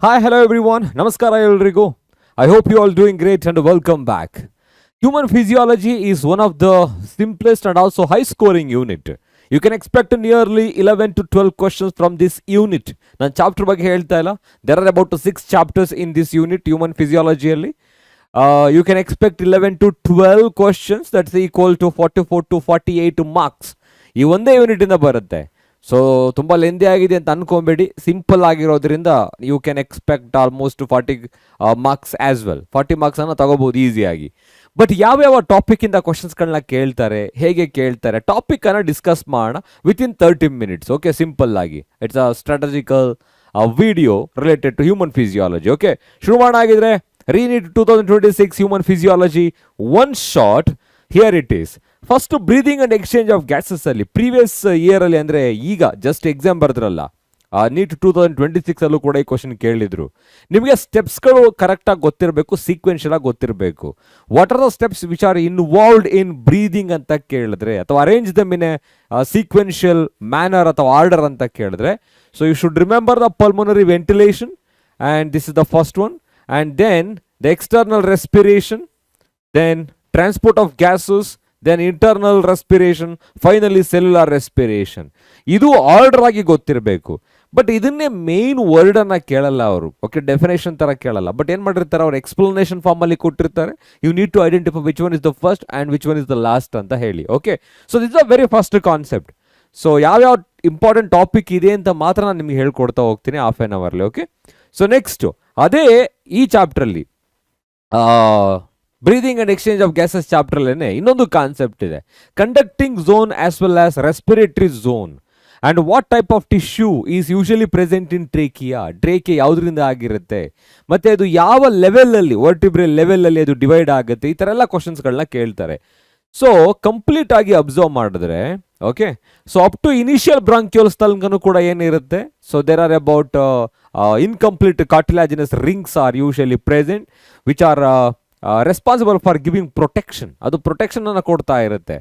Hi, hello everyone. Namaskara ellrigu. I hope you all doing great and welcome back. Human physiology is one of the simplest and also high scoring unit. You can expect nearly 11 to 12 questions from this unit. ನಾನು chapter ಬಗ್ಗೆ ಹೇಳ್ತಾ ಇಲ್ಲ. There are about 6 chapters in this unit, human physiology ಅಲ್ಲಿ. You can expect 11 to 12 questions, that's equal to 44 to 48 marks. ಈ ಒಂದೇ unit ಇಂದ ಬರುತ್ತೆ. So ತುಂಬ ಲೆಂದಿ ಆಗಿದೆ ಅಂತ ಅನ್ಕೊಬೇಡಿ, ಸಿಂಪಲ್ ಆಗಿರೋದ್ರಿಂದ you can expect almost 40 marks as well. 40 ಮಾರ್ಕ್ಸನ್ನು ತಗೋಬೋದು ಈಸಿಯಾಗಿ. ಬಟ್ ಯಾವ್ಯಾವ ಟಾಪಿಕ್ಕಿಂದ ಕ್ವಶನ್ಸ್ಗಳನ್ನ ಕೇಳ್ತಾರೆ, ಹೇಗೆ ಕೇಳ್ತಾರೆ, ಟಾಪಿಕನ್ನು ಡಿಸ್ಕಸ್ ಮಾಡೋಣ ವಿತಿನ್ 30 ಮಿನಿಟ್ಸ್. ಓಕೆ, ಸಿಂಪಲ್ ಆಗಿ it's a strategical video related to human physiology. Okay, ಶುರು ಮಾಡೋಣ. ರೀನೀಟ್ 2026 human physiology one shot. Here it is. First breathing and exchange of gases ಅಲ್ಲಿ ಪ್ರೀವಿಯಸ್ ಇಯರ್ ಅಲ್ಲಿ, ಅಂದರೆ ಈಗ ಜಸ್ಟ್ ಎಕ್ಸಾಮ್ ಬರೆದ್ರಲ್ಲ, ನೀಟ್ 2026 ಅಲ್ಲೂ ಕೂಡ ಈ ಕ್ವಶನ್ ಕೇಳಿದ್ರು. ನಿಮಗೆ ಸ್ಟೆಪ್ಸ್ಗಳು ಕರೆಕ್ಟಾಗಿ ಗೊತ್ತಿರಬೇಕು, ಸೀಕ್ವೆನ್ಷಿಯಲ್ ಆಗಿ ಗೊತ್ತಿರಬೇಕು. What are the steps which are involved in breathing ಅಂತ ಕೇಳಿದ್ರೆ, ಅಥವಾ arrange them in a sequential manner ಅಥವಾ ಆರ್ಡರ್ ಅಂತ ಕೇಳಿದ್ರೆ, so you should remember the pulmonary ventilation and this is the first one, and then the external respiration, then transport of gases, then internal respiration, finally cellular respiration. ಇದು order ಆಗಿ ಗೊತ್ತಿರಬೇಕು. But ಇದನ್ನೇ main ವರ್ಡನ್ನು ಕೇಳಲ್ಲ ಅವರು. Okay, definition ಥರ ಕೇಳಲ್ಲ. But ಏನು ಮಾಡಿರ್ತಾರೆ, ಅವ್ರು ಎಕ್ಸ್ಪ್ಲನೇಷನ್ ಫಾರ್ಮಲ್ಲಿ ಕೊಟ್ಟಿರ್ತಾರೆ. You need to identify which one is the first and which one is the last ಅಂತ ಹೇಳಿ. Okay, so this a very first concept. So ಯಾವ್ಯಾವ ಇಂಪಾರ್ಟೆಂಟ್ ಟಾಪಿಕ್ ಇದೆ ಅಂತ ಮಾತ್ರ ನಾನು ನಿಮ್ಗೆ ಹೇಳ್ಕೊಡ್ತಾ ಹೋಗ್ತೀನಿ half an hourly. Okay, so next ಅದೇ ಈ ಚಾಪ್ಟ್ರಲ್ಲಿ breathing and exchange of gases ಚಾಪ್ಟರ್ಲೇನೆ ಇನ್ನೊಂದು ಕಾನ್ಸೆಪ್ಟ್ ಇದೆ, conducting zone as well as respiratory zone and what type of tissue is usually present in trachea. Trachea ಯಾವುದರಿಂದ ಆಗಿರುತ್ತೆ, ಮತ್ತು ಅದು ಯಾವ ಲೆವೆಲಲ್ಲಿ, ವರ್ಟಿಬ್ರೆ ಲೆವೆಲಲ್ಲಿ ಅದು ಡಿವೈಡ್ ಆಗುತ್ತೆ, ಈ ಥರ ಎಲ್ಲ ಕ್ವಶನ್ಸ್ಗಳನ್ನ ಕೇಳ್ತಾರೆ. ಸೊ ಕಂಪ್ಲೀಟ್ ಆಗಿ ಅಬ್ಸರ್ವ್ ಮಾಡಿದ್ರೆ, okay, so up to initial bronchioles ತನಕನೂ ಕೂಡ ಏನಿರುತ್ತೆ, so there are about incomplete cartilaginous rings are usually present which are responsible for giving protection. ಅದು ಪ್ರೊಟೆಕ್ಷನ್ ಅನ್ನು ಕೊಡ್ತಾ ಇರುತ್ತೆ,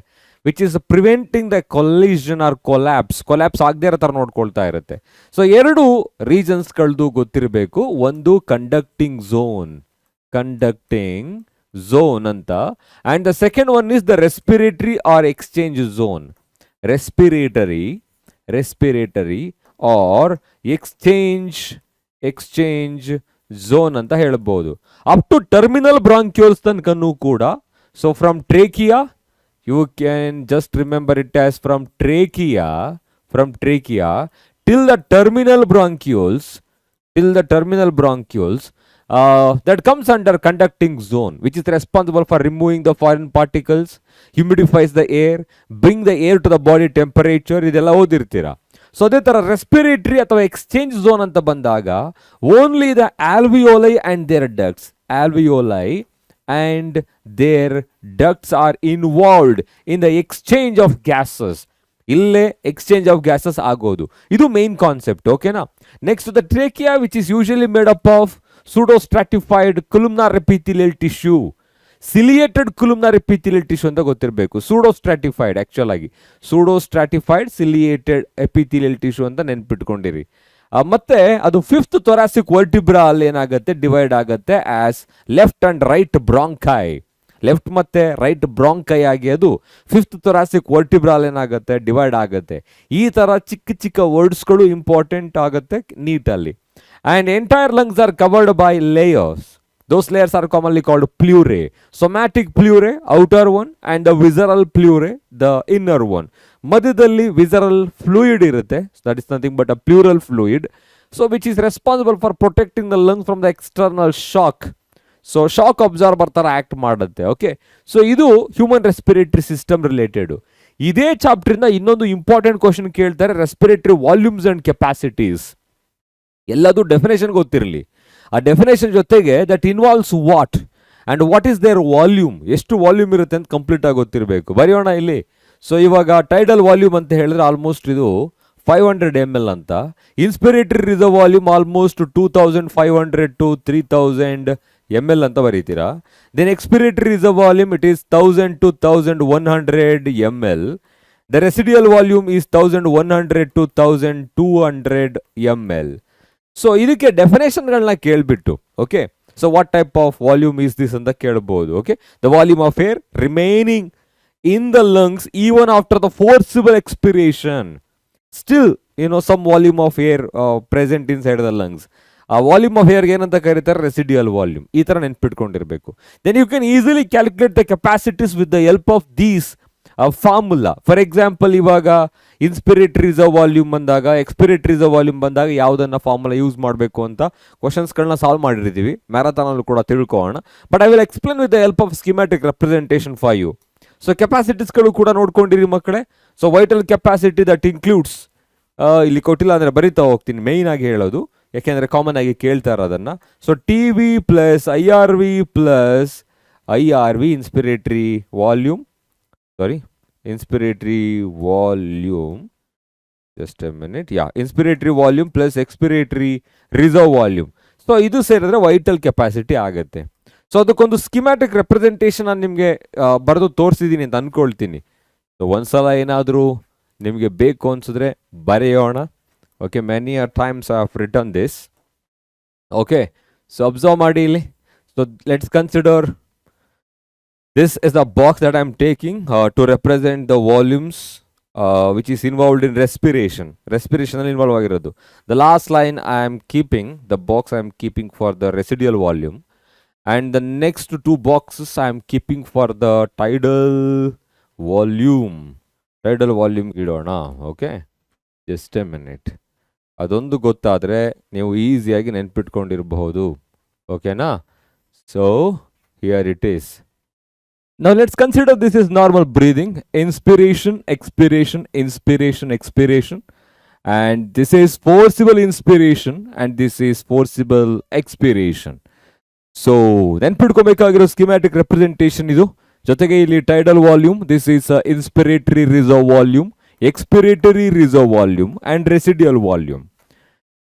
which is preventing the collision or collapse ಆಗದೆ ಇರೋ ಥರ ನೋಡ್ಕೊಳ್ತಾ ಇರುತ್ತೆ. ಸೊ ಎರಡು ರೀಸನ್ಸ್ಗಳದ್ದು ಗೊತ್ತಿರಬೇಕು. ಒಂದು ಕಂಡಕ್ಟಿಂಗ್ ಝೋನ್ ಅಂತ, and the second one is the respiratory or exchange zone. Respiratory or exchange zone ಅಂತ ಹೇಳ್ಬೋದು. ಅಪ್ ಟು ಟರ್ಮಿನಲ್ ಬ್ರಾಂಕ್ಯೂಲ್ಸ್ ತನಕನೂ ಕೂಡ. So from trachea, you can just remember it as from trachea till the terminal bronchioles that comes under conducting zone, which is responsible for removing the foreign particles, humidifies the air, bring the air to the body temperature. ಇದೆಲ್ಲ ಓದಿರ್ತೀರಾ. So ಅದೇ ಥರ respiratory ಅಥವಾ exchange zone ಅಂತ ಬಂದಾಗ, only the alveoli and their ducts are involved in the exchange of gases. ಇಲ್ಲೇ exchange of gases ಆಗೋದು, ಇದು main concept. ಓಕೆನಾ. Next the trachea which is usually made up of pseudostratified columnar epithelial tissue, ciliated columnar epithelial tissue ಅಂತ ಗೊತ್ತಿರಬೇಕು. pseudostratified ciliated epithelial tissue ಅಂತ ನೆನ್ಪಿಟ್ಕೊಂಡಿರಿ. ಮತ್ತೆ ಅದು fifth thoracic vertebra ಅಲ್ಲಿ ಏನಾಗುತ್ತೆ, ಡಿವೈಡ್ ಆಗುತ್ತೆ as left and right bronchi. Left ಮತ್ತೆ right bronchi ಆಗಿ ಅದು ಫಿಫ್ತ್ ಥೊರಾಸಿಕ್ ವರ್ಟಿಬ್ರಾಲ್ ಏನಾಗುತ್ತೆ, ಡಿವೈಡ್ ಆಗುತ್ತೆ. ಈ ಥರ ಚಿಕ್ಕ ಚಿಕ್ಕ ವರ್ಡ್ಸ್ಗಳು ಇಂಪಾರ್ಟೆಂಟ್ ಆಗುತ್ತೆ ನೀಟಲ್ಲಿ. And entire lungs are covered by layers. Those layers are commonly called pleurae. Somatic pleurae, outer one, and the visceral pleurae, the inner one. ಮಧ್ಯದಲ್ಲಿ visceral fluid ಇರುತ್ತೆ. So that is nothing but a pleural fluid. So which is responsible for protecting the lungs from the external shock. So shock absorber ಥರ act ಮಾಡುತ್ತೆ. Okay, so ಇದು human respiratory system related. ಇದೇ ಚಾಪ್ಟ್ರಿಂದ ಇನ್ನೊಂದು important question ಕೇಳ್ತಾರೆ, respiratory volumes and capacities. ಎಲ್ಲದು definition ಗೊತ್ತಿರಲಿ. ಆ ಡೆಫಿನೇಷನ್ ಜೊತೆಗೆ that involves what and what is their volume, ಎಷ್ಟು ವಾಲ್ಯೂಮ್ ಇರುತ್ತೆ ಅಂತ ಕಂಪ್ಲೀಟ್ ಆಗಿ ಗೊತ್ತಿರಬೇಕು. ಬರೆಯೋಣ ಇಲ್ಲಿ. ಸೊ ಇವಾಗ ಟೈಡಲ್ ವಾಲ್ಯೂಮ್ ಅಂತ ಹೇಳಿದ್ರೆ ಆಲ್ಮೋಸ್ಟ್ ಇದು 500 ml ಅಂತ. Inspiratory reserve volume almost 2500 to 3000 ml ಅಂತ ಬರೀತೀರಾ. Then expiratory reserve volume it is 1000 to 1100 ml. The residual volume is 1100 to 1200 ml. So ಇದಕ್ಕೆ ಡೆಫಿನೇಷನ್ಗಳನ್ನ ಕೇಳಿಬಿಟ್ಟು okay, so what type of volume is this ಅಂತ ಕೇಳ್ಬೋದು. Okay, the volume of air remaining in the lungs even after the forcible expiration, still some volume of air present inside the lungs. ಆ volume of ಏರ್ಗೆ ಏನಂತ ಕರೀತಾರೆ, residual volume. ಈ ಥರ ನೆನ್ಪಿಟ್ಕೊಂಡಿರಬೇಕು. Then you can easily calculate the capacities with the help of these formula. For example, ಇವಾಗ inspiratory reserve volume ಬಂದಾಗ, ಎಕ್ಸ್ಪಿರೇಟರಿ reserve volume ಬಂದಾಗ ಯಾವುದನ್ನು ಫಾರ್ಮುಲಾ ಯೂಸ್ ಮಾಡಬೇಕು ಅಂತ ಕ್ವಶನ್ಸ್ಗಳನ್ನ ಸಾಲ್ವ್ ಮಾಡಿರ್ತೀವಿ, ಮ್ಯಾರಥಾನಲ್ಲಿ ಕೂಡ ತಿಳ್ಕೊಳ್ಳೋಣ. But I will explain with the help of schematic representation for you. So ಕೆಪಾಸಿಟೀಸ್ಗಳು ಕೂಡ ನೋಡ್ಕೊಂಡಿರಿ ಮಕ್ಕಳೇ. So vital capacity that includes, ಇಲ್ಲಿ ಕೊಟ್ಟಿಲ್ಲ ಅಂದರೆ ಬರೀತಾ ಹೋಗ್ತೀನಿ, ಮೇಯ್ನ್ ಆಗಿ ಹೇಳೋದು, ಯಾಕೆಂದರೆ ಕಾಮನ್ ಆಗಿ ಕೇಳ್ತಾರೆ ಅದನ್ನು. So T V plus I R V plus I R V inspiratory volume, inspiratory volume, just a minute, inspiratory volume plus expiratory reserve volume. So ಇದು ಸೇರಿದ್ರೆ ವೈಟಲ್ ಕೆಪಾಸಿಟಿ ಆಗುತ್ತೆ. ಸೊ ಅದಕ್ಕೊಂದು ಸ್ಕಿಮ್ಯಾಟಿಕ್ ರೆಪ್ರೆಸೆಂಟೇಷನ್ ನಾನು ನಿಮಗೆ ಬರೆದು ತೋರಿಸಿದ್ದೀನಿ ಅಂತ ಅಂದ್ಕೊಳ್ತೀನಿ. ಸೊ ಒಂದ್ಸಲ ಏನಾದರೂ ನಿಮಗೆ ಬೇಕು ಅನಿಸಿದ್ರೆ ಬರೆಯೋಣ. Okay, many times I have return this. Okay, so observe ಮಾಡಿ ಇಲ್ಲಿ. So let's consider this is the box that I am taking to represent the volumes which is involved in respiration. Respiration ಅಲ್ಲಿ involve ಆಗಿರೋದು. The last line I am keeping, the box I am keeping for the residual volume, and the next two boxes I am keeping for the tidal volume. Tidal volume ಇಡೋಣ. Okay, just a minute. ಅದೊಂದು ಗೊತ್ತಾದರೆ ನೀವು ಈಸಿಯಾಗಿ ನೆನ್ಪಿಟ್ಕೊಂಡಿರಬಹುದು. ಓಕೆನಾ? So here it is. Now let's consider this is normal breathing. Inspiration, expiration, inspiration, expiration. And this is forcible inspiration and this is forcible expiration. So then pidkomekagiro schematic representation idu. Jotege illi tidal volume, this is inspiratory reserve volume, expiratory reserve volume and residual volume.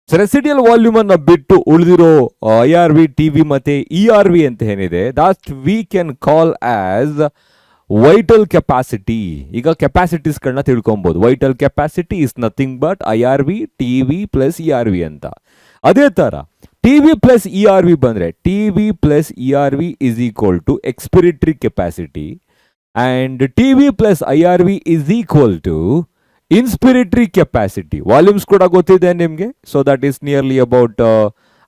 So residual volume ಅನ್ನು ಬಿಟ್ಟು ಉಳಿದಿರೋ I R V, T V ಮತ್ತು E R V ಅಂತ ಏನಿದೆ, that we can call as vital capacity. ಈಗ ಕೆಪಾಸಿಟೀಸ್ಗಳನ್ನ ತಿಳ್ಕೊಬೋದು. Vital capacity is nothing but I R V, T V plus E R V ಅಂತ. ಅದೇ ಥರ T V plus E R V ಬಂದರೆ, T V plus E R V is equal to expiratory capacity and T V plus I R V is equal to inspiratory capacity. Volumes ಕೂಡ ಗೊತ್ತಿದೆ ನಿಮಗೆ. So that is nearly about,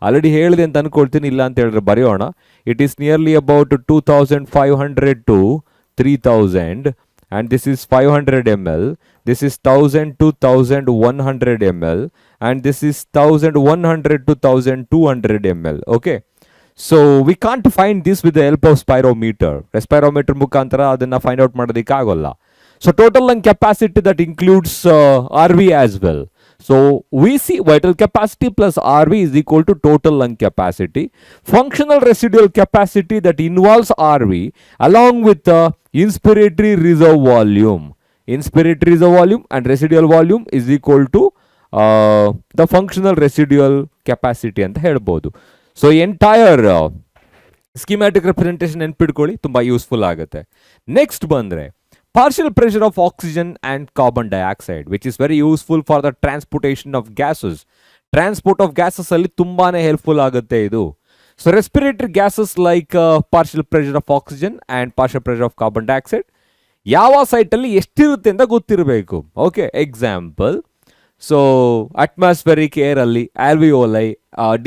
already ಹೇಳಿದೆ ಅಂತ ಅನ್ಕೊಳ್ತೀನಿ, ಇಲ್ಲ ಅಂತ ಹೇಳಿದ್ರೆ ಬರೆಯೋಣ. It is nearly about 2500 to 3000 and this is 500 ml. This is 1000 to 1100 ml and this is 1100 to 1200 ml. Okay. So we can't find this with the help of spirometer. Spirometer ಮುಖಾಂತರ ಅದನ್ನ find out ಮಾಡೋದಕ್ಕೆ ಆಗೋಲ್ಲ. So total lung capacity that includes RV as well. So we see vital capacity plus RV is equal to total lung capacity. Functional residual capacity that involves RV along with inspiratory reserve volume. Inspiratory reserve volume and residual volume is equal to the functional residual capacity ಅಂತ ಹೇಳ್ಬೋದು. So entire schematic representation ನೆನ್ಪಿಟ್ಕೊಳ್ಳಿ, ತುಂಬ useful ಆಗುತ್ತೆ. Next ಬಂದರೆ partial pressure of oxygen and carbon dioxide, which is very useful for the transportation of gases. Transport of gases ಅಲ್ಲಿ ತುಂಬಾನೇ helpful ಆಗುತ್ತೆ ಇದು. So respiratory gases like partial pressure of oxygen and partial pressure of carbon dioxide ಯಾವ ಸೈಟಲ್ಲಿ ಎಷ್ಟಿರುತ್ತೆ ಅಂತ ಗೊತ್ತಿರಬೇಕು. Okay, example, so atmospheric ಏರಲ್ಲಿ alveoli,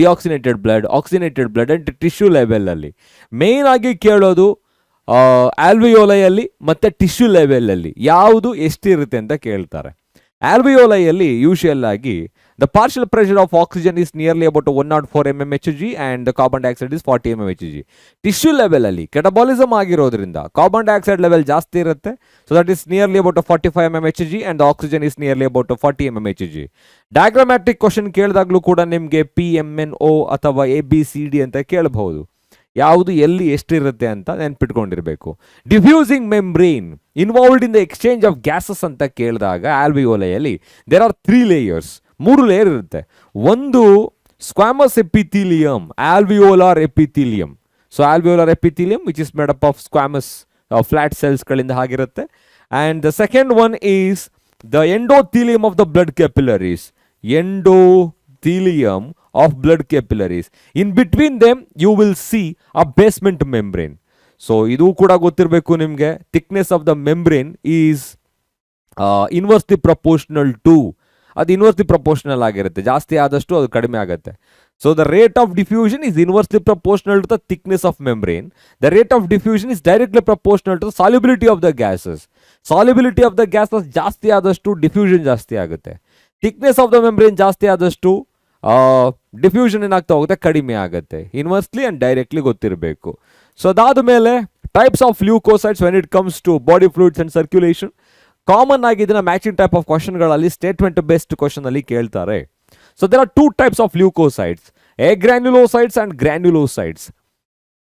deoxygenated blood, oxygenated blood and tissue ಲೆವೆಲಲ್ಲಿ ಮೇಯ್ನ್ ಆಗಿ ಕೇಳೋದು ಆಲ್ವಿಯೋಲೈಯಲ್ಲಿ ಮತ್ತು ಟಿಶ್ಯೂ ಲೆವೆಲಲ್ಲಿ ಯಾವುದು ಎಷ್ಟಿರುತ್ತೆ ಅಂತ ಕೇಳ್ತಾರೆ. ಆಲ್ವಿಯೋಲೈಯಲ್ಲಿ ಯೂಶುವಲ್ ಆಗಿ the partial pressure of oxygen is nearly about 104 mmHg and the carbon dioxide is 40 mmHg. Tissue ಲೆವೆಲಲ್ಲಿ ಕೆಟಬಾಲಿಸಮ್ ಆಗಿರೋದ್ರಿಂದ ಕಾರ್ಬನ್ ಡೈಆಕ್ಸೈಡ್ ಲೆವೆಲ್ ಜಾಸ್ತಿ ಇರುತ್ತೆ. So that is nearly about 45 mmHg and the oxygen is nearly about 40 mmHg. Diagrammatic question ಕೇಳಿದಾಗಲೂ ಕೂಡ ನಿಮಗೆ PMNO ಅಥವಾ ABCD ಅಂತ ಕೇಳಬಹುದು. ಯಾವುದು ಎಲ್ಲಿ ಎಷ್ಟಿರುತ್ತೆ ಅಂತ ನೆನ್ಪಿಟ್ಕೊಂಡಿರಬೇಕು. Diffusing membrane involved in the exchange of gases ಅಂತ ಕೇಳಿದಾಗ ಆಲ್ವಿಯೋಲೈಯಲ್ಲಿ ದೇರ್ ಆರ್ 3 ಲೇಯರ್ಸ್, 3 ಲೇಯರ್ ಇರುತ್ತೆ. ಒಂದು squamous epithelium, alveolar epithelium. So alveolar epithelium which is made up of squamous flat ಸೆಲ್ಸ್ಗಳಿಂದ ಆಗಿರುತ್ತೆ. And the second one is the endothelium of the blood capillaries, endothelium of blood capillaries. In between them, you will see a basement membrane. So, idu kuda ಗೊತ್ತಿರಬೇಕು ನಿಮಗೆ. Thickness of the membrane is inversely proportional to, ಅದು inversely proportional ಆಗಿರುತ್ತೆ. ಜಾಸ್ತಿ ಆದಷ್ಟು ಅದು ಕಡಿಮೆ ಆಗುತ್ತೆ. So the rate of diffusion is inversely proportional to the thickness of membrane. The rate of diffusion is directly proportional to the solubility of the gases. Solubility of the gases ಜಾಸ್ತಿ ಆದಷ್ಟು diffusion ಜಾಸ್ತಿ ಆಗುತ್ತೆ. Thickness of the membrane ಜಾಸ್ತಿ ಆದಷ್ಟು diffusion ಏನಾಗ್ತಾ ಹೋಗುತ್ತೆ, ಕಡಿಮೆ ಆಗುತ್ತೆ. ಇನ್ವರ್ಸ್ಲಿ ಆ್ಯಂಡ್ ಡೈರೆಕ್ಟ್ಲಿ ಗೊತ್ತಿರಬೇಕು. ಸೊ ಅದಾದ ಮೇಲೆ types of leucocytes when it comes to body fluids and circulation. Common ಆಗಿ ಇದನ್ನ ಮ್ಯಾಚಿಂಗ್ ಟೈಪ್ ಆಫ್ ಕ್ವಶನ್ಗಳಲ್ಲಿ ಸ್ಟೇಟ್ಮೆಂಟ್ ಬೇಸ್ಡ್ ಕ್ವಶನ್ ಅಲ್ಲಿ ಕೇಳ್ತಾರೆ. So there are two types of leucocytes, agranulocytes and granulocytes.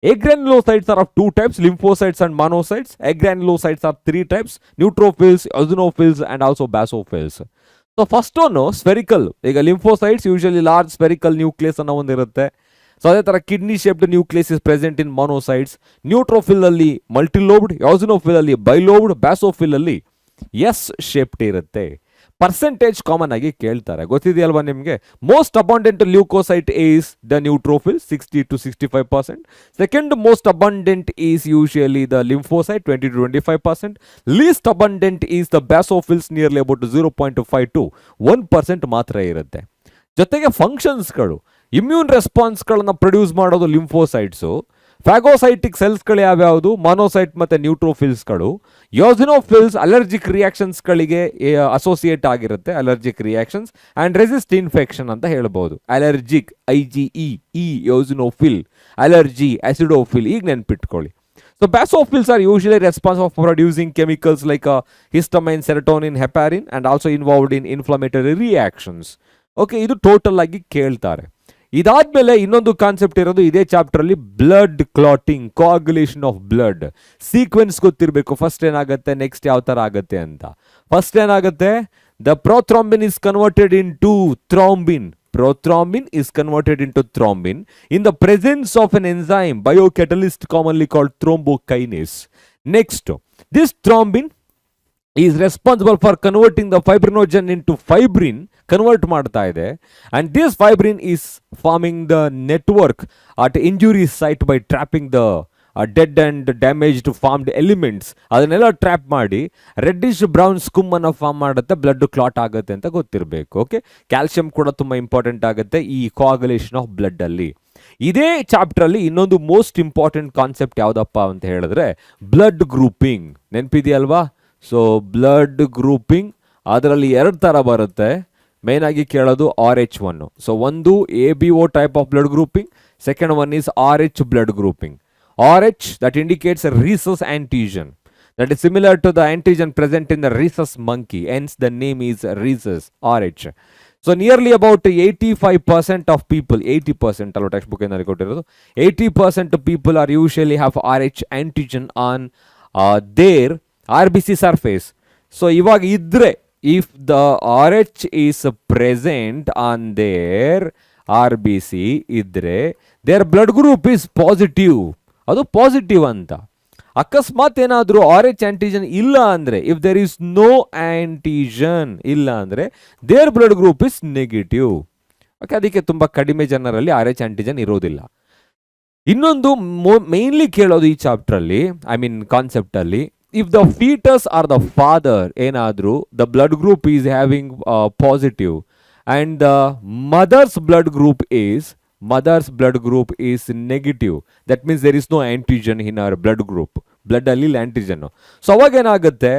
Agranulocytes are of two types, lymphocytes and monocytes. Agranulocytes are three types, neutrophils, eosinophils and also basophils. So first one spherical. ಈಗ lymphocytes usually large spherical nucleus ಅನ್ನೋ ಒಂದಿರುತ್ತೆ. So ಅದೇ ಥರ kidney shaped nucleus is present in monocytes. Neutrophil ಅಲ್ಲಿ multilobed, eosinophil ಅಲ್ಲಿ bilobed, basophil ಅಲ್ಲಿ S shaped ಇರುತ್ತೆ. Percentage common ಆಗಿ ಕೇಳ್ತಾರೆ, ಗೊತ್ತಿದೆಯಲ್ವಾ ನಿಮಗೆ. Most abundant leucocyte is the neutrophil 60 to 65%. Second most abundant is usually the lymphocyte 20 to 25%. Least abundant is the basophils nearly about 0.5 to 1% ಮಾತ್ರ ಇರುತ್ತೆ. ಜೊತೆಗೆ ಫಂಕ್ಷನ್ಸ್ಗಳು, ಇಮ್ಯೂನ್ ರೆಸ್ಪಾನ್ಸ್ಗಳನ್ನು ಪ್ರೊಡ್ಯೂಸ್ ಮಾಡೋದು ಲಿಂಫೋಸೈಟ್ಸು. ಫ್ಯಾಗೋಸೈಟಿಕ್ ಸೆಲ್ಸ್ಗಳು ಯಾವ್ಯಾವುದು, ಮೊನೋಸೈಟ್ ಮತ್ತು ನ್ಯೂಟ್ರೋಫಿಲ್ಸ್ಗಳು. ಯೋಸಿನೋಫಿಲ್ಸ್ ಅಲರ್ಜಿಕ್ ರಿಯಾಕ್ಷನ್ಸ್ಗಳಿಗೆ ಅಸೋಸಿಯೇಟ್ ಆಗಿರುತ್ತೆ, allergic reactions and resist infection ಅಂತ ಹೇಳ್ಬೋದು. Allergic IgE, E ಯೋಸಿನೋಫಿಲ್, allergy ಆಸಿಡೋಫಿಲ್, ಈಗ ನೆನ್ಪಿಟ್ಕೊಳ್ಳಿ. So basophils are usually responsible for producing chemicals like histamine, serotonin, heparin and also involved in inflammatory reactions. Okay, ಇದು total ಆಗಿ ಕೇಳ್ತಾರೆ. ಇದಾದ್ಮೇಲೆ ಇನ್ನೊಂದು ಕಾನ್ಸೆಪ್ಟ್ ಇರೋದು ಇದೇ ಚಾಪ್ಟರ್ ಅಲ್ಲಿ, blood clotting, coagulation of blood. Sequence ಗೊತ್ತಿರಬೇಕು, ಫಸ್ಟ್ ಏನಾಗುತ್ತೆ, ನೆಕ್ಸ್ಟ್ ಯಾವ ತರ ಆಗುತ್ತೆ ಅಂತ. ಫಸ್ಟ್ ಏನಾಗುತ್ತೆ, the prothrombin is converted into thrombin. Prothrombin is converted into thrombin in the presence of an enzyme, biocatalyst commonly called thrombokinase. Next, this thrombin is responsible for converting the fibrinogen into fibrin, convert ಮಾಡ್ತಾ ಇದೆ, and this fibrin is forming the network at injury site by trapping the dead and damaged formed elements. ಅದನ್ನೆಲ್ಲ trap ಮಾಡಿ reddish brown ಸ್ಕುಮ್ ಅನ್ನು form ಮಾಡುತ್ತೆ, blood clot ಆಗುತ್ತೆ ಅಂತ ಗೊತ್ತಿರಬೇಕು. Okay, calcium ಕೂಡ ತುಂಬ ಇಂಪಾರ್ಟೆಂಟ್ ಆಗುತ್ತೆ ಈ ಕೋಆಗುಲೇಷನ್ ಆಫ್ ಬ್ಲಡ್ ಅಲ್ಲಿ. ಇದೇ ಚಾಪ್ಟರ್ ಅಲ್ಲಿ ಇನ್ನೊಂದು ಮೋಸ್ಟ್ ಇಂಪಾರ್ಟೆಂಟ್ ಕಾನ್ಸೆಪ್ಟ್ ಯಾವುದಪ್ಪ ಅಂತ ಹೇಳಿದ್ರೆ ಬ್ಲಡ್ ಗ್ರೂಪಿಂಗ್. ನೆನಪಿದೆಯಲ್ವಾ? ಸೊ ಬ್ಲಡ್ ಗ್ರೂಪಿಂಗ್ ಅದರಲ್ಲಿ ಎರಡು ಥರ ಬರುತ್ತೆ. ಮೇನ್ ಆಗಿ ಕೇಳೋದು RH1. ಸೊ ಒಂದು ABO type of blood grouping, second one is RH blood grouping. RH, that indicates a rhesus antigen that is similar to the antigen present in the rhesus monkey, hence the name is rhesus, RH. So nearly about 85% of people, 80% allo textbook enalli kottirodu, 80% of people are usually have RH antigen on their RBC surface. So ivaga idre, if the RH is present on their RBC idre, their blood group is positive. ಅದು positive ಅಂತ. ಅಕಸ್ಮಾತ್ ಏನಾದರೂ RH antigen ಇಲ್ಲ ಅಂದರೆ, if there is no antigen ಇಲ್ಲ ಅಂದರೆ there blood group is negative. Okay, ಅದಕ್ಕೆ ತುಂಬ ಕಡಿಮೆ ಜನರಲ್ಲಿ RH ಆಂಟಿಜನ್ ಇರೋದಿಲ್ಲ. ಇನ್ನೊಂದು ಮೇನ್ಲಿ ಕೇಳೋದು ಈ ಚಾಪ್ಟ್ರಲ್ಲಿ, ಐ ಮೀನ್ ಕಾನ್ಸೆಪ್ಟಲ್ಲಿ, if the foetus or the father ಏನಾದರೂ the blood group is having positive and the mother's blood group is negative, that means there is no antigen in our blood group. Blood alli antigen. So aವಾಗ ಏನಾಗುತ್ತೆ,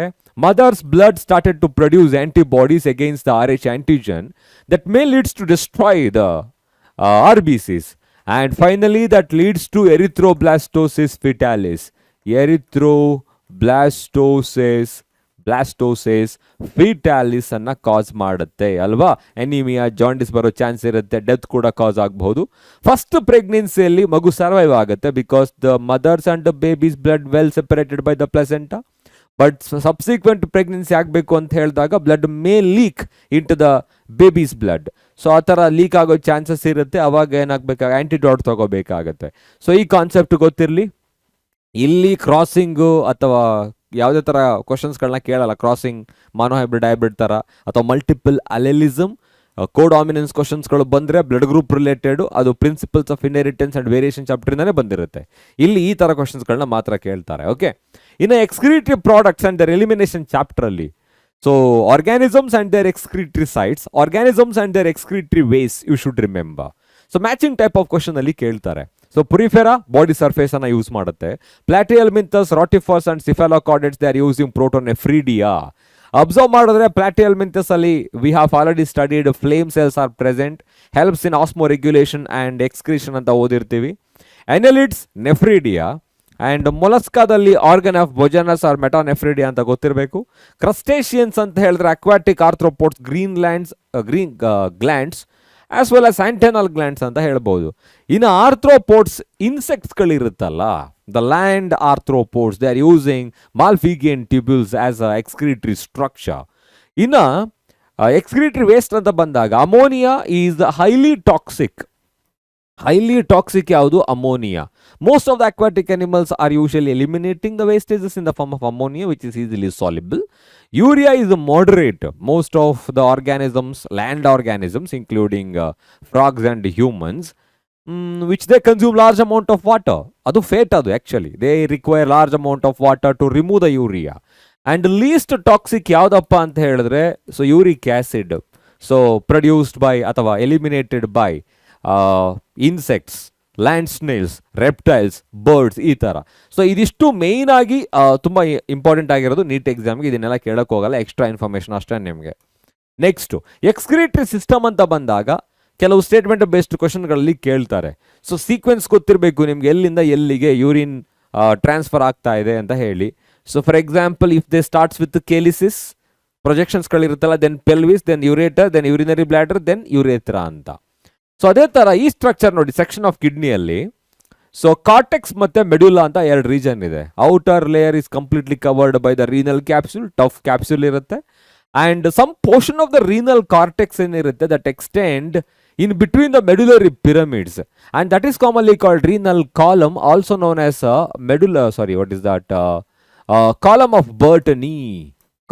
mother's blood started to produce antibodies against the RH antigen that may leads to destroy the RBCs, and finally that leads to erythroblastosis fetalis. Blastosis fetalis ಅನ್ನ cause ಮಾಡುತ್ತೆ ಅಲ್ವಾ. Anaemia, jaundice ಬರೋ chance ಇರುತ್ತೆ, death ಕೂಡ cause ಆಗಬಹುದು. First ಪ್ರೆಗ್ನೆನ್ಸಿಯಲ್ಲಿ ಮಗು survive ಆಗುತ್ತೆ because the mother's and the baby's blood well separated by the placenta. But subsequent pregnancy ಆಗಬೇಕು ಅಂತ ಹೇಳಿದಾಗ blood may leak into the baby's blood. So ಆ ಥರ ಲೀಕ್ ಆಗೋ ಚಾನ್ಸಸ್ ಇರುತ್ತೆ. ಅವಾಗ ಏನಾಗಬೇಕಾಗ ಆ್ಯಂಟಿಡಾಟ್ ತಗೋಬೇಕಾಗತ್ತೆ. ಸೊ ಈ ಕಾನ್ಸೆಪ್ಟ್ ಗೊತ್ತಿರಲಿ. ಇಲ್ಲಿ ಕ್ರಾಸಿಂಗು ಅಥವಾ ಯಾವುದೇ ಥರ ಕ್ವಶನ್ಸ್ಗಳನ್ನ ಕೇಳಲ್ಲ, ಕ್ರಾಸಿಂಗ್, ಮಾನೋಹೈಬ್ರಿಡ್, ಹೈಬ್ರಿಡ್ ಥರ ಅಥವಾ ಮಲ್ಟಿಪಲ್ ಅಲೆಲಿಸಮ್ ಕೋಡಾಮಿನೆನ್ಸ್ ಕ್ವಶನ್ಸ್ಗಳು ಬಂದರೆ ಬ್ಲಡ್ ಗ್ರೂಪ್ ರಿಲೇಟೆಡ್, ಅದು principles of inheritance and variation ಚಾಪ್ಟರ್ಯಿಂದನೇ ಬಂದಿರುತ್ತೆ. ಇಲ್ಲಿ ಈ ಥರ ಕ್ವಶನ್ಸ್ಗಳನ್ನ ಮಾತ್ರ ಕೇಳ್ತಾರೆ. ಓಕೆ, ಇನ್ನು excretory products and their elimination ಚಾಪ್ಟ್ರಲ್ಲಿ so organisms and their excretory sites, organisms and their excretory ways you should remember. So matching type of question ಅಲ್ಲಿ ಕೇಳ್ತಾರೆ. ಸೊ ಪುರಿಫೆರಾ ಬಾಡಿ ಸರ್ಫೇಸ್ ಅನ್ನ ಯೂಸ್ ಮಾಡುತ್ತೆ. Platyhelminthes, rotifers and cephalochordates they are using protonephridia. Observe ಮಾಡಿದ್ರೆ Platyhelminthes ಅಲ್ಲಿ we have already studied flame cells are present, helps in osmoregulation and excretion ಅಂತ ಓದಿರ್ತೀವಿ. Annelids nephridia and ಮೊಲಸ್ಕಾದಲ್ಲಿ organ of Bojanus or metanephridia ಅಂತ ಗೊತ್ತಿರಬೇಕು. Crustaceans ಅಂತ ಹೇಳಿದ್ರೆ aquatic arthropods, green glands as well as antennal glands ಅಂತ ಹೇಳ್ಬೋದು. ಇನ್ನು ಆರ್ಥ್ರೋಪೋಡ್ಸ್ ಇನ್ಸೆಕ್ಟ್ಸ್ಗಳಿರುತ್ತಲ್ಲ, the land arthropods they are using Malpighian tubules as a excretory structure. ಇನ್ನು ಎಕ್ಸ್ಕ್ರೀಟರಿ ವೇಸ್ಟ್ ಅಂತ ಬಂದಾಗ ammonia is highly toxic. Highly toxic ಯಾವುದು? Ammonia. Most of the aquatic animals are usually eliminating the wastages in the form of ammonia which is easily soluble. Urea is moderate. Most of the organisms, land organisms including frogs and humans, which they consume large amount of water. Adu fate adu actually. They require large amount of water to remove the urea. And least toxic yaudappa anta helidre, so uric acid, so produced by ಅಥವಾ eliminated by insects, land snails, reptiles, birds, ಈ ಥರ. So ಇದಿಷ್ಟು main ಆಗಿ ತುಂಬ important ಆಗಿರೋದು neat ಎಕ್ಸಾಮ್ಗೆ. ಇದನ್ನೆಲ್ಲ ಕೇಳಕ್ಕೆ ಹೋಗಲ್ಲ, ಎಕ್ಸ್ಟ್ರಾ ಇನ್ಫಾರ್ಮೇಷನ್ ಅಷ್ಟೇ ನಿಮಗೆ. ನೆಕ್ಸ್ಟು ಎಕ್ಸ್ಕ್ರೀಟರಿ ಸಿಸ್ಟಮ್ ಅಂತ ಬಂದಾಗ ಕೆಲವು ಸ್ಟೇಟ್ಮೆಂಟ್ ಬೇಸ್ಡ್ ಕ್ವಶನ್ಗಳಲ್ಲಿ ಕೇಳ್ತಾರೆ. ಸೊ ಸೀಕ್ವೆನ್ಸ್ ಗೊತ್ತಿರಬೇಕು ನಿಮ್ಗೆ, ಎಲ್ಲಿಂದ ಎಲ್ಲಿಗೆ ಯೂರಿನ್ ಟ್ರಾನ್ಸ್ಫರ್ ಆಗ್ತಾ ಇದೆ ಅಂತ ಹೇಳಿ. So for example if they starts with calyces, ಪ್ರೊಜೆಕ್ಷನ್ಸ್ಗಳಿರುತ್ತಲ್ಲ, then pelvis, then ureter, then urinary bladder, then urethra ಅಂತ. ಸೊ ಅದೇ ಥರ ಈ ಸ್ಟ್ರಕ್ಚರ್ ನೋಡಿ, ಸೆಕ್ಷನ್ ಆಫ್ ಕಿಡ್ನಿಯಲ್ಲಿ ಸೊ ಕಾರ್ಟೆಕ್ಸ್ ಮತ್ತು ಮೆಡ್ಯುಲಾ ಅಂತ ಎರಡು ರೀಜನ್ ಇದೆ. Outer layer is completely covered by the renal capsule, tough capsule ಇರುತ್ತೆ. And some portion of the renal cortex ಏನಿರುತ್ತೆ that extend in between the medullary pyramids and that is commonly called renal column, also known as medulla what is that column of Bertini.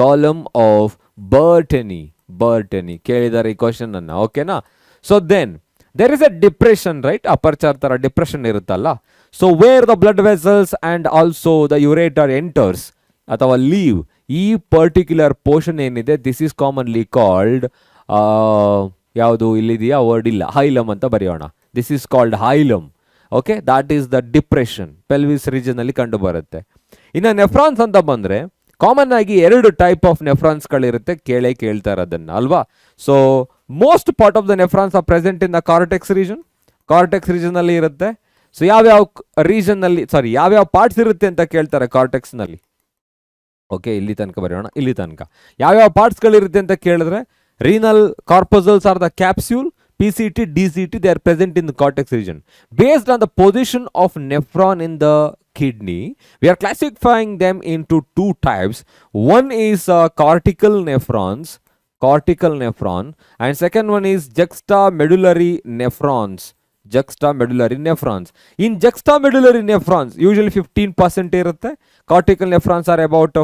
Column of Bertini ಕೇಳಿದ್ದಾರೆ ಈ question ಅನ್ನ, ಓಕೆನಾ? So then there is a depression, right? Aperture ತರ depression ಇರುತ್ತಲ್ಲ. So where the blood vessels and also the ureter enters ಅಥವಾ leave, ಈ particular portion ಏನಿದೆ this is commonly called ಯಾವುದು ಇಲ್ಲಿದೆಯಾ ವರ್ಡ್ ಇಲ್ಲ, ಹೈಲಮ್ ಅಂತ ಬರೆಯೋಣ. This is called hilum. Okay, that is the depression pelvis region ಅಲ್ಲಿ ಕಂಡು ಬರುತ್ತೆ. ಇನ್ನು ನೆಫ್ರಾನ್ಸ್ ಅಂತ ಬಂದರೆ ಕಾಮನ್ ಆಗಿ ಎರಡು ಟೈಪ್ ಆಫ್ ನೆಫ್ರಾನ್ಸ್ಗಳಿರುತ್ತೆ, ಕೇಳ್ತಾ ಇರೋದನ್ನ ಅಲ್ವಾ. So most part of the nephrons R present in the cortex region ಅಲ್ಲಿ ಇರುತ್ತೆ. ಸೊ ಯಾವ್ಯಾವ ರೀಜನ್ ಅಲ್ಲಿ ಯಾವ್ಯಾವ ಪಾರ್ಟ್ಸ್ ಇರುತ್ತೆ ಅಂತ ಕೇಳ್ತಾರೆ ಕಾರ್ಟೆಕ್ಸ್ ನಲ್ಲಿ. ಓಕೆ, ಇಲ್ಲಿ ತನಕ ಬರೆಯೋಣ. ಇಲ್ಲಿ ತನಕ ಯಾವ್ಯಾವ ಪಾರ್ಟ್ಸ್ಗಳಿರುತ್ತೆ ಅಂತ ಕೇಳಿದ್ರೆ renal corpuscles are the capsule, PCT, DCT, they are present in the cortex region. Based on the position of nephron in the kidney, we are classifying them into two types. One is cortical nephron, and second one is juxtamedullary nephrons. In juxtamedullary nephrons, usually 15% irutte. Cortical nephrons are about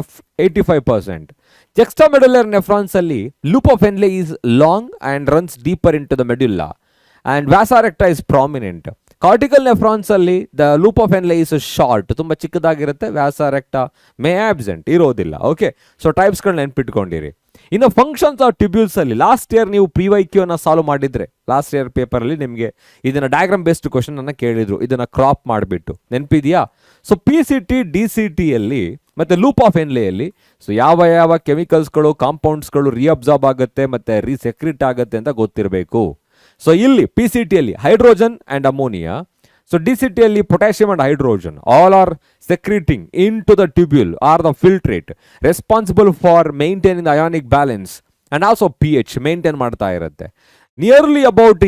85%. Juxtamedullary nephrons alli loop of Henle is long and runs deeper into the medulla, and vasa recta is prominent. Cortical nephrons alli the loop of Henle is short, ತುಂಬಾ ಚಿಕ್ಕದಾಗಿರುತ್ತೆ. Vasa recta may absent ಇರೋದಿಲ್ಲ. Okay, so ಟೈಪ್ಸ್ಗಳನ್ನ ನೆನ್ಪಿಟ್ಕೊಂಡಿರಿ. ಇನ್ನು functions of tubules ಅಲ್ಲಿ last year ನೀವು PYQ ಅನ್ನ solve ಮಾಡಿದ್ರೆ, ಲಾಸ್ಟ್ ಇಯರ್ ಪೇಪರ್ ಅಲ್ಲಿ ನಿಮಗೆ ಇದನ್ನ ಡಯಾಗ್ರಾಮ್ ಬೇಸ್ಡ್ ಕ್ವಶನ್ ಅನ್ನ ಕೇಳಿದ್ರು, ಇದನ್ನ ಕ್ರಾಪ್ ಮಾಡಿಬಿಟ್ಟು, ನೆನಪಿದೆಯಾ? ಸೊ PCT, DCT ಅಲ್ಲಿ ಮತ್ತೆ ಲೂಪ್ ಆಫ್ ಎನ್ಲೆಯಲ್ಲಿ ಸೊ ಯಾವ ಕೆಮಿಕಲ್ಸ್ಗಳು, ಕಾಂಪೌಂಡ್ಸ್ಗಳು ರೀಅಬ್ಸಾರ್ಬ್ ಆಗುತ್ತೆ ಮತ್ತೆ ರೀಸೆಕ್ರಿಟ್ ಆಗುತ್ತೆ ಅಂತ ಗೊತ್ತಿರಬೇಕು. ಸೊ ಇಲ್ಲಿ PCT ಅಲ್ಲಿ hydrogen and ammonia, so DCT ಅಲ್ಲಿ potassium and hydrogen all are secreting into the tubule are the filtrate responsible for maintaining the ionic balance and also pH maintain ಮಾಡ್ತಾ ಇರುತ್ತೆ. Nearly about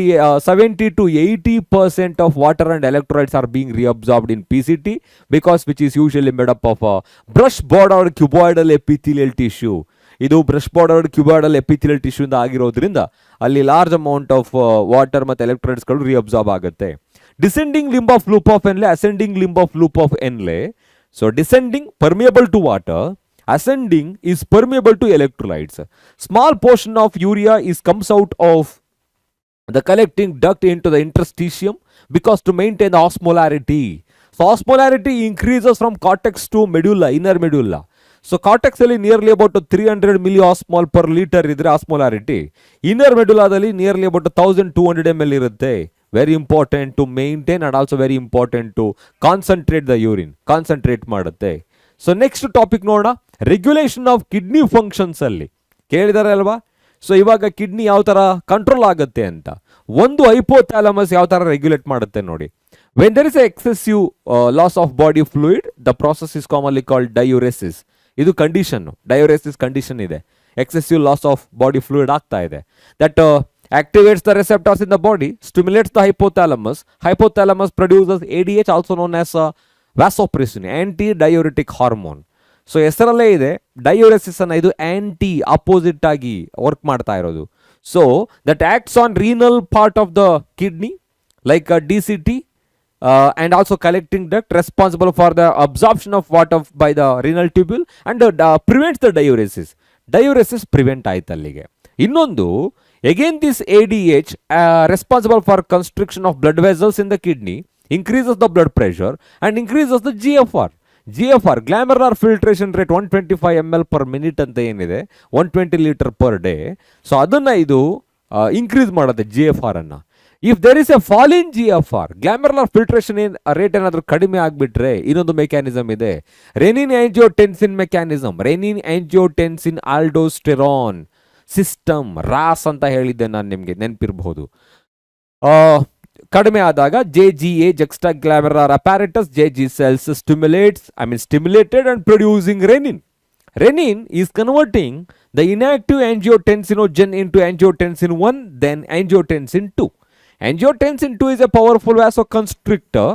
70 to 80% of water and electrolytes are being reabsorbed in PCT because which is usually made up of brush bordered cuboidal epithelial tissue. ಇದು brush ಬಾರ್ಡರ್ಡ್ cuboidal epithelial tissue ಇಂದ ಆಗಿರೋದ್ರಿಂದ ಅಲ್ಲಿ large amount of water ಮತ್ತು ಎಲೆಕ್ಟ್ರೋಲೈಟ್ಸ್ಗಳು reabsorb ಆಗುತ್ತೆ. Descending limb of loop of Henle, ascending limb of loop of Henle. So descending permeable to water, ascending is permeable to electrolytes. Small portion of urea comes out of the collecting duct into the interstitium because to maintain the osmolarity. So osmolarity increases from cortex to medulla, inner medulla. So cortex ಅಲ್ಲಿ nearly about 300 milliosmol per liter ಇದ್ರೆ osmolarity. Inner medulla ದಲ್ಲಿ nearly about 1200 ml ಇರುತ್ತೆ. Very important to maintain and also very important to concentrate the urine. Concentrate ಮಾಡುತ್ತೆ. So next topic ನೋಡೋಣ, regulation of kidney functions ಅಲ್ಲಿ ಕೇಳಿದಾರೆ ಅಲ್ವಾ. So ಇವಾಗ kidney ಯಾವ ಥರ ಕಂಟ್ರೋಲ್ ಆಗುತ್ತೆ ಅಂತ. ಒಂದು ಹೈಪೋಥ್ಯಾಲಮಸ್ ಯಾವ ಥರ ರೆಗ್ಯುಲೇಟ್ ಮಾಡುತ್ತೆ ನೋಡಿ. When there is excessive loss of body fluid the process is commonly called diuresis. ಇದು ಕಂಡೀಷನ್, ಡಯೂರೆಸಿಸ್ ಕಂಡೀಷನ್ ಇದೆ. Excessive loss of body fluid ಆಗ್ತಾ ಇದೆ. That activates the receptors in the body, stimulates the hypothalamus. Hypothalamus produces ADH, also known as vasopressin, anti-diuretic hormone. So ಹೆಸರಲ್ಲೇ ಇದೆ, ಡಯೂರೆಸಿಸ್ ಅನ್ನ ಇದು aunty opposite ಆಗಿ work ಮಾಡ್ತಾ ಇರೋದು. So that acts on renal part of the kidney like DCT and also collecting duct responsible for the absorption of water by the renal tubule and prevents the diuresis. Diuresis prevent ಆಯ್ತು ಅಲ್ಲಿಗೆ. ಇನ್ನೊಂದು again this ADH responsible for constriction of blood vessels in the kidney, increases the blood pressure and increases the GFR. Glomerular filtration rate 125 ml per minute ಅಂತ ಏನಿದೆ, 120 litre per day. So ಅದನ್ನು ಇದು increase ಮಾಡುತ್ತೆ GFR ಅನ್ನು. If there is a fall in GFR, glomerular filtration rate ಏನಾದರೂ ಕಡಿಮೆ ಆಗಿಬಿಟ್ರೆ ಇನ್ನೊಂದು ಮೆಕ್ಯಾನಿಸಮ್ ಇದೆ, renin angiotensin mechanism. Renin angiotensin aldosterone system, RAS ಅಂತ ಹೇಳಿದ್ದೆ ನಾನು ನಿಮಗೆ, ನೆನಪಿರಬಹುದು. ಕಡಿಮೆ ಆದಾಗ JGA, juxtaglamerular apparatus, JG cells stimulated and producing renin. Renin is converting the inactive angiotensinogen into angiotensin 1, then angiotensin 2. Angiotensin 2 is a powerful vasoconstrictor.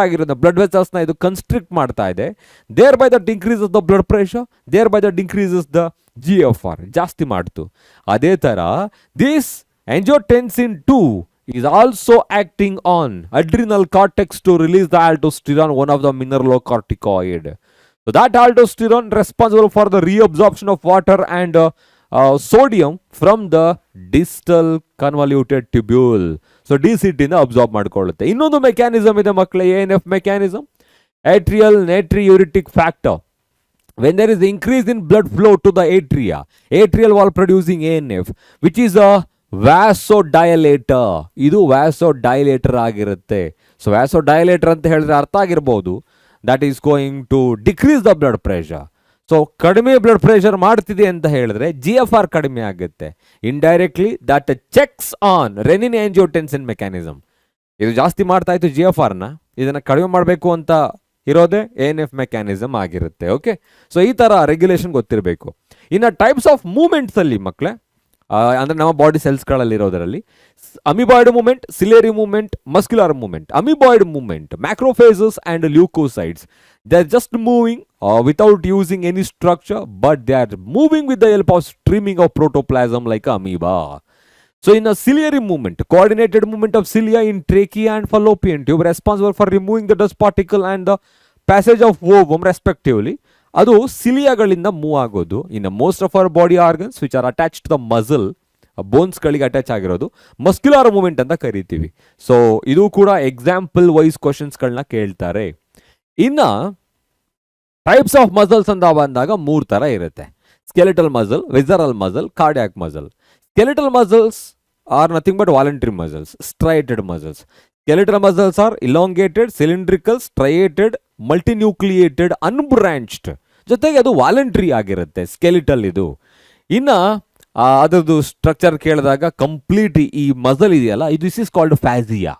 ಆಗಿರೋದು blood vessels ನ ಇದು ಕನ್ಸ್ಟ್ರಿಕ್ಟ್ ಮಾಡ್ತಾ ಇದೆ. Thereby that increases the blood pressure, thereby that increases the GFR, ಜಾಸ್ತಿ ಮಾಡ್ತು. ಅದೇ ತರ this angiotensin 2 is also acting on adrenal cortex to release the aldosterone, one of the mineralocorticoid. So that aldosterone responsible for the reabsorption of water and sodium from the distal convoluted tubule. So DCT ನ absorb ಮಾಡ್ಕೊಳ್ಳುತ್ತೆ. ಇನ್ನೊಂದು mechanism ಇದೆ ಮಕ್ಕಳೇ, ANF mechanism, atrial natriuretic factor. When there is increase in blood flow to the atrial wall producing ANF, which is a vasodilator. ಇದು vasodilator ಆಗಿರುತ್ತೆ. ಸೊ vasodilator ಅಂತ ಹೇಳಿದ್ರೆ ಅರ್ಥ ಆಗಿರ್ಬೋದು, that is going to decrease the blood pressure. So ಕಡಿಮೆ blood pressure ಮಾಡ್ತಿದೆ ಅಂತ ಹೇಳಿದ್ರೆ GFR ಕಡಿಮೆ ಆಗುತ್ತೆ. Indirectly that checks on renin angiotensin mechanism. ಇದು ಜಾಸ್ತಿ ಮಾಡ್ತಾ ಇತ್ತು GFRನ, ಇದನ್ನು ಕಡಿಮೆ ಮಾಡಬೇಕು ಅಂತ ಇರೋದೇ ANF ಮೆಕ್ಯಾನಿಸಮ್ ಆಗಿರುತ್ತೆ. ಓಕೆ, ಸೊ ಈ ಥರ ರೆಗ್ಯುಲೇಷನ್ ಗೊತ್ತಿರಬೇಕು. ಇನ್ನು ಟೈಪ್ಸ್ ಆಫ್ ಮೂಮೆಂಟ್ಸ್ ಅಲ್ಲಿ ಮಕ್ಕಳೇ, ಅಂದರೆ ನಮ್ಮ ಬಾಡಿ ಸೆಲ್ಸ್ಗಳಲ್ಲಿ ಇರೋದರಲ್ಲಿ amoeboid movement, ciliary movement, muscular movement. Amoeboid movement, macrophages and leucocytes, they are just moving without using any structure, but they are moving with the help of streaming of protoplasm like amoeba. So in a ciliary movement, coordinated movement of cilia in trachea and fallopian tube responsible for removing the dust particle and the passage of ovum respectively. ಅದು ಸಿಲಿಯಾಗಳಿಂದ move ಆಗೋದು. ಇನ್ನು most of our body organs which are attach to the muscle, ಬೋನ್ಸ್ಗಳಿಗೆ attach ಆಗಿರೋದು muscular movement ಅಂತ ಕರಿತೀವಿ. So ಇದು ಕೂಡ example wise ಕ್ವಶನ್ಸ್ಗಳನ್ನ ಕೇಳ್ತಾರೆ. ಇನ್ನು ಟೈಪ್ಸ್ ಆಫ್ ಮಸಲ್ಸ್ ಅಂತ ಬಂದಾಗ 3 ಥರ ಇರುತ್ತೆ: skeletal muscle, visceral muscle, cardiac muscle. Skeletal muscles are nothing but voluntary muscles, striated muscles. Skeletal muscles are elongated, cylindrical, striated, multinucleated, unbranched. ಜೊತೆಗೆ ಅದು ವಾಲಂಟ್ರಿ ಆಗಿರುತ್ತೆ ಸ್ಕೆಲಿಟಲ್ ಇದು. ಇನ್ನು ಅದರದ್ದು ಸ್ಟ್ರಕ್ಚರ್ ಕೇಳಿದಾಗ ಕಂಪ್ಲೀಟ್ ಈ ಮಸಲ್ ಇದೆಯಲ್ಲ, ಇದು this is called fascia.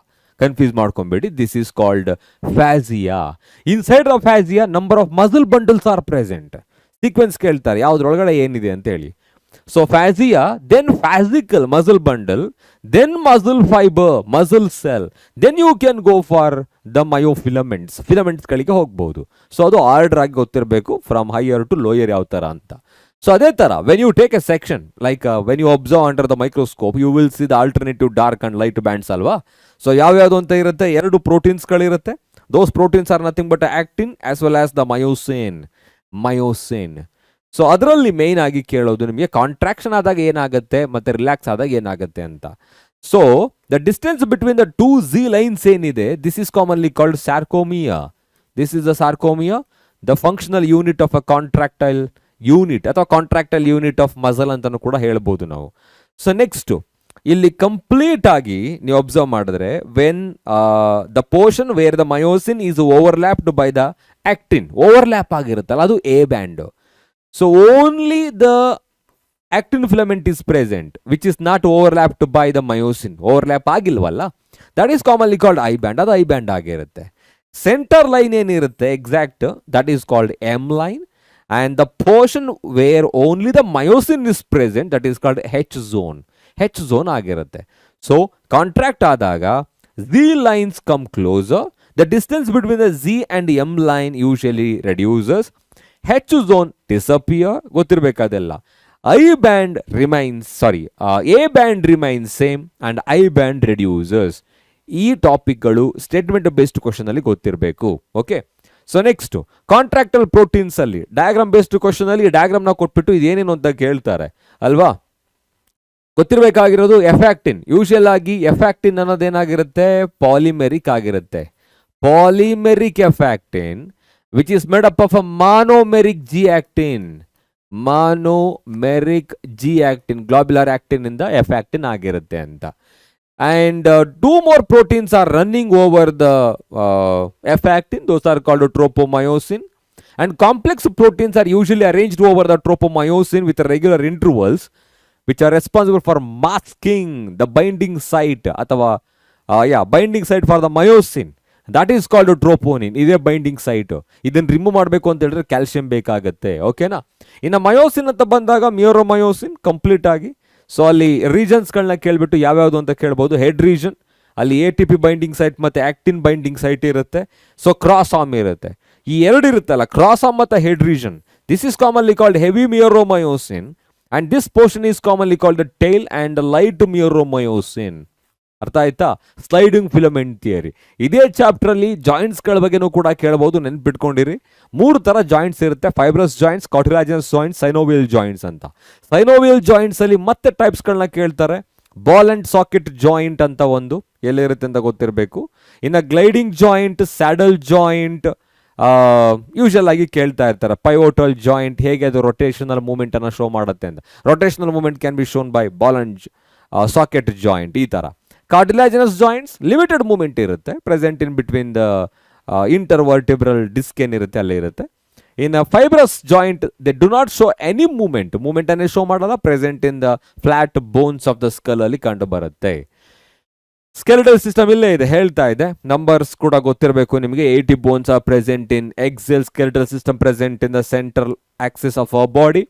Confuse ಮಾಡ್ಕೊಂಬೇಡಿ, this is called fascia. Inside the fascia number of muscle bundles are present. Sequence ಕೇಳ್ತಾರೆ ಯಾವುದ್ರೊಳಗಡೆ ಏನಿದೆ ಅಂತ ಹೇಳಿ. So fascia, then fascicle, muscle bundle, then muscle fiber, muscle cell, then you can go for the myofilaments. Filaments ಗಳಿಗೆ ಹೋಗ್ಬೋದು. So ಅದು order ಆಗಿ ಗೊತ್ತಿರಬೇಕು ಫ್ರಮ್ ಹೈಯರ್ ಟು ಲೋಯರ್ ಯಾವ ಥರ ಅಂತ. ಸೊ ಅದೇ ಥರ when you take a section like when you observe under the microscope you will see the alternative dark and light bands ಅಲ್ವಾ. ಸೊ ಯಾವ್ಯಾವುದು ಅಂತ ಇರುತ್ತೆ, 2 ಪ್ರೋಟೀನ್ಸ್ಗಳಿರುತ್ತೆ. Those proteins are nothing but actin as well as the myosin. So ಅದರಲ್ಲಿ main ಆಗಿ ಕೇಳೋದು ನಿಮಗೆ contraction ಆದಾಗ ಏನಾಗುತ್ತೆ ಮತ್ತು ರಿಲ್ಯಾಕ್ಸ್ ಆದಾಗ ಏನಾಗುತ್ತೆ ಅಂತ. So the distance between the two Z lines ಏನಿದೆ, this is commonly called sarcomere. This is the sarcomere, the functional unit of a contractile unit ಅಥವಾ ಕಾಂಟ್ರಾಕ್ಟೈಲ್ ಯೂನಿಟ್ ಆಫ್ ಮಸಲ್ ಅಂತಲೂ ಕೂಡ ಹೇಳ್ಬೋದು ನಾವು. ಸೊ ನೆಕ್ಸ್ಟು ಇಲ್ಲಿ ಕಂಪ್ಲೀಟ್ ಆಗಿ ನೀವು observe ಮಾಡಿದ್ರೆ, when the portion where the myosin is overlapped by the actin, overlap ಆಗಿರುತ್ತಲ್ಲ ಅದು A band. So only the actin filament is present which is not overlapped by the myosin, overlap ಆಗಿಲ್ವಲ್ಲ, that is commonly called I band, ಅದು I band ಆಗಿರುತ್ತೆ. Centre line ಏನಿರುತ್ತೆ exact, that is called M line, and the portion where only the myosin is present, that is called H zone, H zone ಆಗಿರುತ್ತೆ. So contract ಆದಾಗ Z lines come closer, the distance between the Z and M line usually reduces, H zone disappear, ಗೊತ್ತಿರಬೇಕಾದೆಲ್ಲ. I band remains, A band remains same and I band reduces. ಈ ಟಾಪಿಕ್ಗಳು statement based question ಅಲ್ಲಿ ಗೊತ್ತಿರಬೇಕು. Okay, so next ಕಾಂಟ್ರಾಕ್ಟಲ್ proteins ಅಲ್ಲಿ diagram based question ಅಲ್ಲಿ ಡಯಾಗ್ರಾಮ್ನ ಕೊಟ್ಬಿಟ್ಟು ಇದೇನೇನು ಅಂತ ಕೇಳ್ತಾರೆ ಅಲ್ವಾ. ಗೊತ್ತಿರಬೇಕಾಗಿರೋದು ಎಫ್ಯಾಕ್ಟಿನ್. Usual ಆಗಿ ಎಫ್ಯಾಕ್ಟಿನ್ ಅನ್ನೋದೇನಾಗಿರುತ್ತೆ, ಪಾಲಿಮೆರಿಕ್ ಆಗಿರುತ್ತೆ. Polymeric F actin which is made up of a monomeric G actin. Monomeric G actin, globular actin ಇಂದ ಎಫ್ ಆಕ್ಟಿನ್ ಆಗಿರುತ್ತೆ ಅಂತ. And two more proteins are running over the F actin, those are called tropomyosin. And complex proteins are usually arranged over the tropomyosin with regular intervals, which are responsible for masking the binding site, ಅಥವಾ binding site for the myosin. That is called troponin. ಇದೇ binding site. ಇದನ್ನು remove ಮಾಡಬೇಕು ಅಂತ ಹೇಳಿದ್ರೆ calcium ಬೇಕಾಗುತ್ತೆ. ಓಕೆನಾ. ಇನ್ನು myosin ಅಂತ ಬಂದಾಗ ಮ್ಯೂರೋಮಯೋಸಿನ್ ಕಂಪ್ಲೀಟ್ ಆಗಿ, ಸೊ ಅಲ್ಲಿ ರೀಜನ್ಸ್ಗಳನ್ನ ಕೇಳಿಬಿಟ್ಟು ಯಾವ್ಯಾವುದು ಅಂತ ಕೇಳ್ಬೋದು. ಹೆಡ್ ರೀಜನ್, ಅಲ್ಲಿ ATP ಬೈಂಡಿಂಗ್ ಸೈಟ್ ಮತ್ತು ಆಕ್ಟಿನ್ ಬೈಂಡಿಂಗ್ ಸೈಟ್ ಇರುತ್ತೆ. ಸೊ ಕ್ರಾಸ್ ಆರ್ಮ್ ಇರುತ್ತೆ. ಈ ಎರಡು ಇರುತ್ತಲ್ಲ, ಕ್ರಾಸ್ ಆರ್ಮ್ ಮತ್ತು head region, this is commonly called heavy meromyosin, and this portion is commonly called the tail and light meromyosin. ಅರ್ಥ ಆಯ್ತಾ? Sliding filament theory. ಇದೇ ಚಾಪ್ಟ್ರಲ್ಲಿ ಜಾಯಿಂಟ್ಸ್ಗಳ ಬಗ್ಗೆನೂ ಕೂಡ ಕೇಳಬಹುದು, ನೆನ್ಪಿಟ್ಕೊಂಡಿರಿ. 3 ಥರ ಜಾಯಿಂಟ್ಸ್ ಇರುತ್ತೆ, fibrous joints, cartilaginous joints, synovial joints ಅಂತ. ಸೈನೋವಿಯಲ್ ಜಾಯಿಂಟ್ಸ್ ಅಲ್ಲಿ ಮತ್ತೆ ಟೈಪ್ಸ್ಗಳನ್ನ ಕೇಳ್ತಾರೆ. ಬಾಲ್ ಅಂಡ್ ಸಾಕೆಟ್ ಜಾಯಿಂಟ್ ಅಂತ ಒಂದು ಎಲ್ಲಿರುತ್ತೆ ಅಂತ ಗೊತ್ತಿರಬೇಕು. ಇನ್ನು gliding joint, saddle joint usual ಆಗಿ ಕೇಳ್ತಾ ಇರ್ತಾರೆ. ಪೈವೋಟಲ್ ಜಾಯಿಂಟ್, ಹೇಗೆ ಅದು ರೊಟೇಷನಲ್ ಮೂವ್ಮೆಂಟ್ ಅನ್ನು ಶೋ ಮಾಡುತ್ತೆ ಅಂತ. Rotational movement can be shown by ball and socket joint. ಈ ಥರ ಕಾರ್ಟಿಲಾಜಿನಸ್ ಜಾಯಿಂಟ್ಸ್ ಲಿಮಿಟೆಡ್ ಮೂವ್ಮೆಂಟ್ ಇರುತ್ತೆ, present in between the intervertebral disc ಏನಿರುತ್ತೆ ಅಲ್ಲೇ ಇರುತ್ತೆ. ಇನ್ನು fibrous joint they do not show any movement ಅನ್ನೇ ಶೋ ಮಾಡಲ್ಲ, present in the flat bones of the skull ಅಲ್ಲಿ ಕಂಡು ಬರುತ್ತೆ. ಸ್ಕೆಲಿಟಲ್ ಸಿಸ್ಟಮ್ ಇಲ್ಲೇ ಇದೆ, ಹೇಳ್ತಾ ಇದೆ. ನಂಬರ್ಸ್ ಕೂಡ ಗೊತ್ತಿರಬೇಕು ನಿಮಗೆ. 80 bones are present in axial skeletal system, present in the central axis of our body.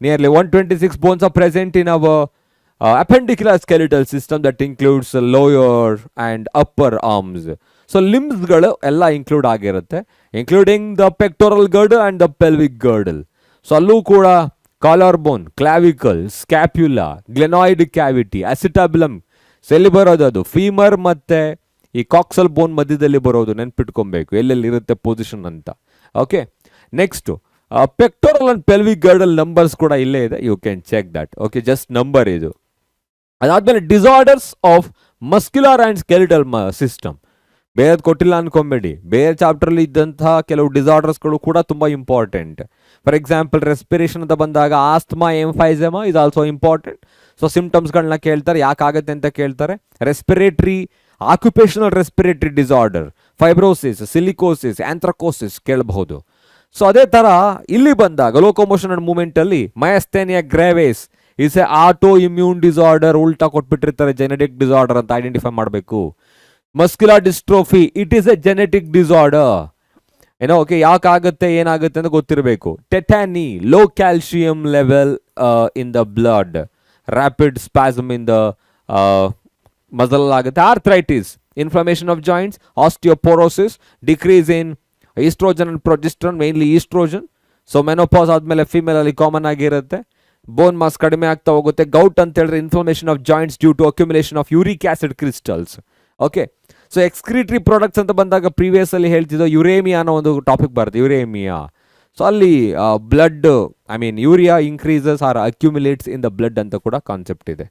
Nearly 126 bones are present in our appendicular skeletal system that includes lower and upper arms. So limbsಗಳು ಎಲ್ಲ include ಆಗಿರುತ್ತೆ, including the pectoral girdle and the pelvic girdle. So ಅಲ್ಲೂ ಕೂಡ collar ಬೋನ್, ಕ್ಲಾವಿಕಲ್, ಸ್ಕ್ಯಾಪ್ಯುಲಾ, ಗ್ಲೆನಾಯ್ಡ್ cavity, ಅಸಿಟಾಬುಲಮ್ ಎಲ್ಲಿ ಬರೋದು, ಅದು femur ಮತ್ತೆ ಈ ಕಾಕ್ಸಲ್ ಬೋನ್ ಮಧ್ಯದಲ್ಲಿ ಬರೋದು. ನೆನ್ಪಿಟ್ಕೊಬೇಕು ಎಲ್ಲೆಲ್ಲಿ ಇರುತ್ತೆ ಪೊಸಿಷನ್ ಅಂತ. Okay, next pectoral and pelvic girdle numbers ಕೂಡ ಇಲ್ಲೇ ಇದೆ, you can check that. Okay, just number ಇದು. ಅದಾದ್ಮೇಲೆ disorders of muscular and skeletal system, ಬೇರೆದು ಕೊಟ್ಟಿಲ್ಲ ಅನ್ಕೊಂಬೇಡಿ. ಬೇರೆ ಚಾಪ್ಟರ್ಲಿ ಇದ್ದಂತಹ ಕೆಲವು ಡಿಸಾರ್ಡರ್ಸ್ಗಳು ಕೂಡ ತುಂಬ ಇಂಪಾರ್ಟೆಂಟ್. ಫಾರ್ ಎಕ್ಸಾಂಪಲ್ ರೆಸ್ಪಿರೇಷನ್ ಅಂತ ಬಂದಾಗ asthma, emphysema is also important. So ಸಿಂಪ್ಟಮ್ಸ್ಗಳನ್ನ ಕೇಳ್ತಾರೆ, ಯಾಕಾಗುತ್ತೆ ಅಂತ ಕೇಳ್ತಾರೆ. Respiratory, occupational respiratory disorder, fibrosis, silicosis, anthracosis ಕೇಳಬಹುದು. ಸೊ ಅದೇ ಥರ ಇಲ್ಲಿ ಬಂದಾಗ ಲೋಕೋಮೋಷನ್ ಅಂಡ್ ಮೂವ್ಮೆಂಟಲ್ಲಿ myasthenia gravis is a autoimmune disorder, ಉಲ್ಟಾ ಕೊಟ್ಬಿಟ್ಟಿರ್ತಾರೆ, ಜೆನೆಟಿಕ್ ಡಿಸಾರ್ಡರ್ ಅಂತ ಐಡೆಂಟಿಫೈ ಮಾಡಬೇಕು. Muscular dystrophy, it is a genetic disorder ಏನೋ. ಓಕೆ, ಯಾಕಾಗುತ್ತೆ ಏನಾಗುತ್ತೆ ಅಂತ ಗೊತ್ತಿರಬೇಕು. Tetany, low calcium level in the blood, rapid spasm in the muscle ಆಗುತ್ತೆ. Arthritis, inflammation of joints, osteoporosis, decrease in oestrogen and progesterone, mainly oestrogen. So menopause ಆದಮೇಲೆ female ಅಲ್ಲಿ common ಆಗಿರುತ್ತೆ. Bone mass ಕಡಿಮೆ ಆಗ್ತಾ ಹೋಗುತ್ತೆ. ಗೌಟ್ ಅಂತ ಹೇಳಿದ್ರೆ inflammation of joints due to accumulation of uric acid crystals. Okay, so excretory products ಅಂತ ಬಂದಾಗ ಪ್ರೀವಿಯಸ್ ಅಲ್ಲಿ ಹೇಳ್ತಿದ್ದೋ ಯುರೇಮಿಯಾ ಅನ್ನೋ ಒಂದು ಟಾಪಿಕ್ ಬರುತ್ತೆ, ಯುರೇಮಿಯಾ. ಸೊ ಅಲ್ಲಿ blood I mean urea increases or accumulates in the blood ಅಂತ ಕೂಡ ಕಾನ್ಸೆಪ್ಟ್ ಇದೆ.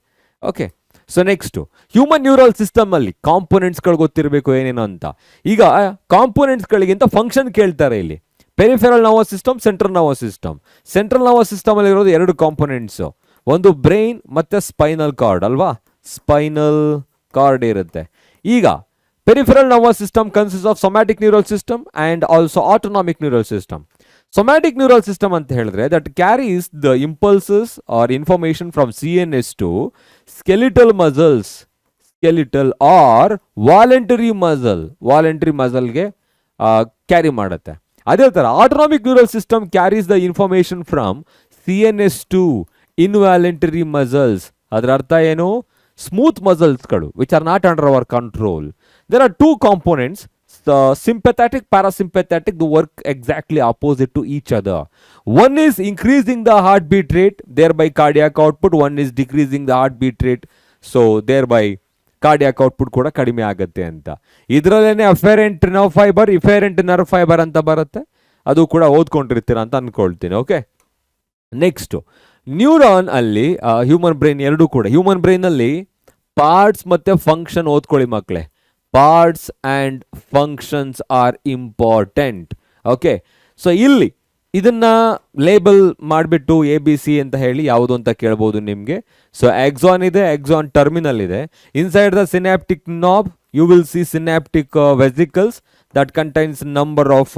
Okay, so next human neural ಸಿಸ್ಟಮಲ್ಲಿ ಕಾಂಪೊನೆಂಟ್ಸ್ಗಳು ಗೊತ್ತಿರಬೇಕು ಏನೇನು ಅಂತ. ಈಗ ಕಾಂಪೊನೆಂಟ್ಸ್ಗಳಿಗಿಂತ ಫಂಕ್ಷನ್ ಕೇಳ್ತಾರೆ ಇಲ್ಲಿ. Peripheral nervous system, central nervous system. Central nervous ಸಿಸ್ಟಮಲ್ಲಿ ಇರೋದು 2 ಕಾಂಪೊನೆಂಟ್ಸು, ಒಂದು ಬ್ರೈನ್ ಮತ್ತು ಸ್ಪೈನಲ್ ಕಾರ್ಡ್ ಅಲ್ವಾ, ಸ್ಪೈನಲ್ ಕಾರ್ಡ್ ಇರುತ್ತೆ. ಈಗ peripheral nervous system consist of somatic neural system and also autonomic neural system. Somatic neural system ಅಂತ ಹೇಳಿದ್ರೆ that carries the impulses or information from CNS to skeletal muscles, skeletal or voluntary ಮಸಲ್ಗೆ carry ಮಾಡುತ್ತೆ. ಅದೇ ಥರ autonomic neural system carries the information from CNS to involuntary muscles. ಅದರ ಅರ್ಥ ಏನು? Smooth ಮಸಲ್ಸ್ಗಳು which are not under our control. There are 2 components, sympathetic, parasympathetic, they work exactly opposite to each other. One is increasing the heartbeat rate, thereby cardiac output. One is decreasing the heartbeat rate, so thereby cardiac output ಕೂಡ ಕಡಿಮೆ ಆಗುತ್ತೆ ಅಂತ. ಇದರಲ್ಲೇನೆ afferent nerve fibre, efferent nerve fibre ಅಂತ ಬರುತ್ತೆ. ಅದು ಕೂಡ ಓದ್ಕೊಂಡಿರ್ತೀರ ಅಂತ ಅನ್ಕೊಳ್ತೀನಿ. ಓಕೆ, ನೆಕ್ಸ್ಟ್ ನ್ಯೂರಾನ್ ಅಲ್ಲಿ ಹ್ಯೂಮನ್ ಬ್ರೈನ್ ಎರಡೂ ಕೂಡ. ಹ್ಯೂಮನ್ ಬ್ರೈನಲ್ಲಿ ಪಾರ್ಟ್ಸ್ ಮತ್ತು ಫಂಕ್ಷನ್ ಓದ್ಕೊಳ್ಳಿ ಮಕ್ಕಳೇ. Parts and functions are important. Okay, so ಇಲ್ಲಿ ಇದನ್ನು ಲೇಬಲ್ ಮಾಡಿಬಿಟ್ಟು ABC ಅಂತ ಹೇಳಿ ಯಾವುದು ಅಂತ ಕೇಳ್ಬೋದು ನಿಮಗೆ. ಸೊ ಎಕ್ಸಾನ್ ಇದೆ, ಎಕ್ಸಾನ್ ಟರ್ಮಿನಲ್ ಇದೆ. Inside the synaptic knob you will see synaptic vesicles that contains number of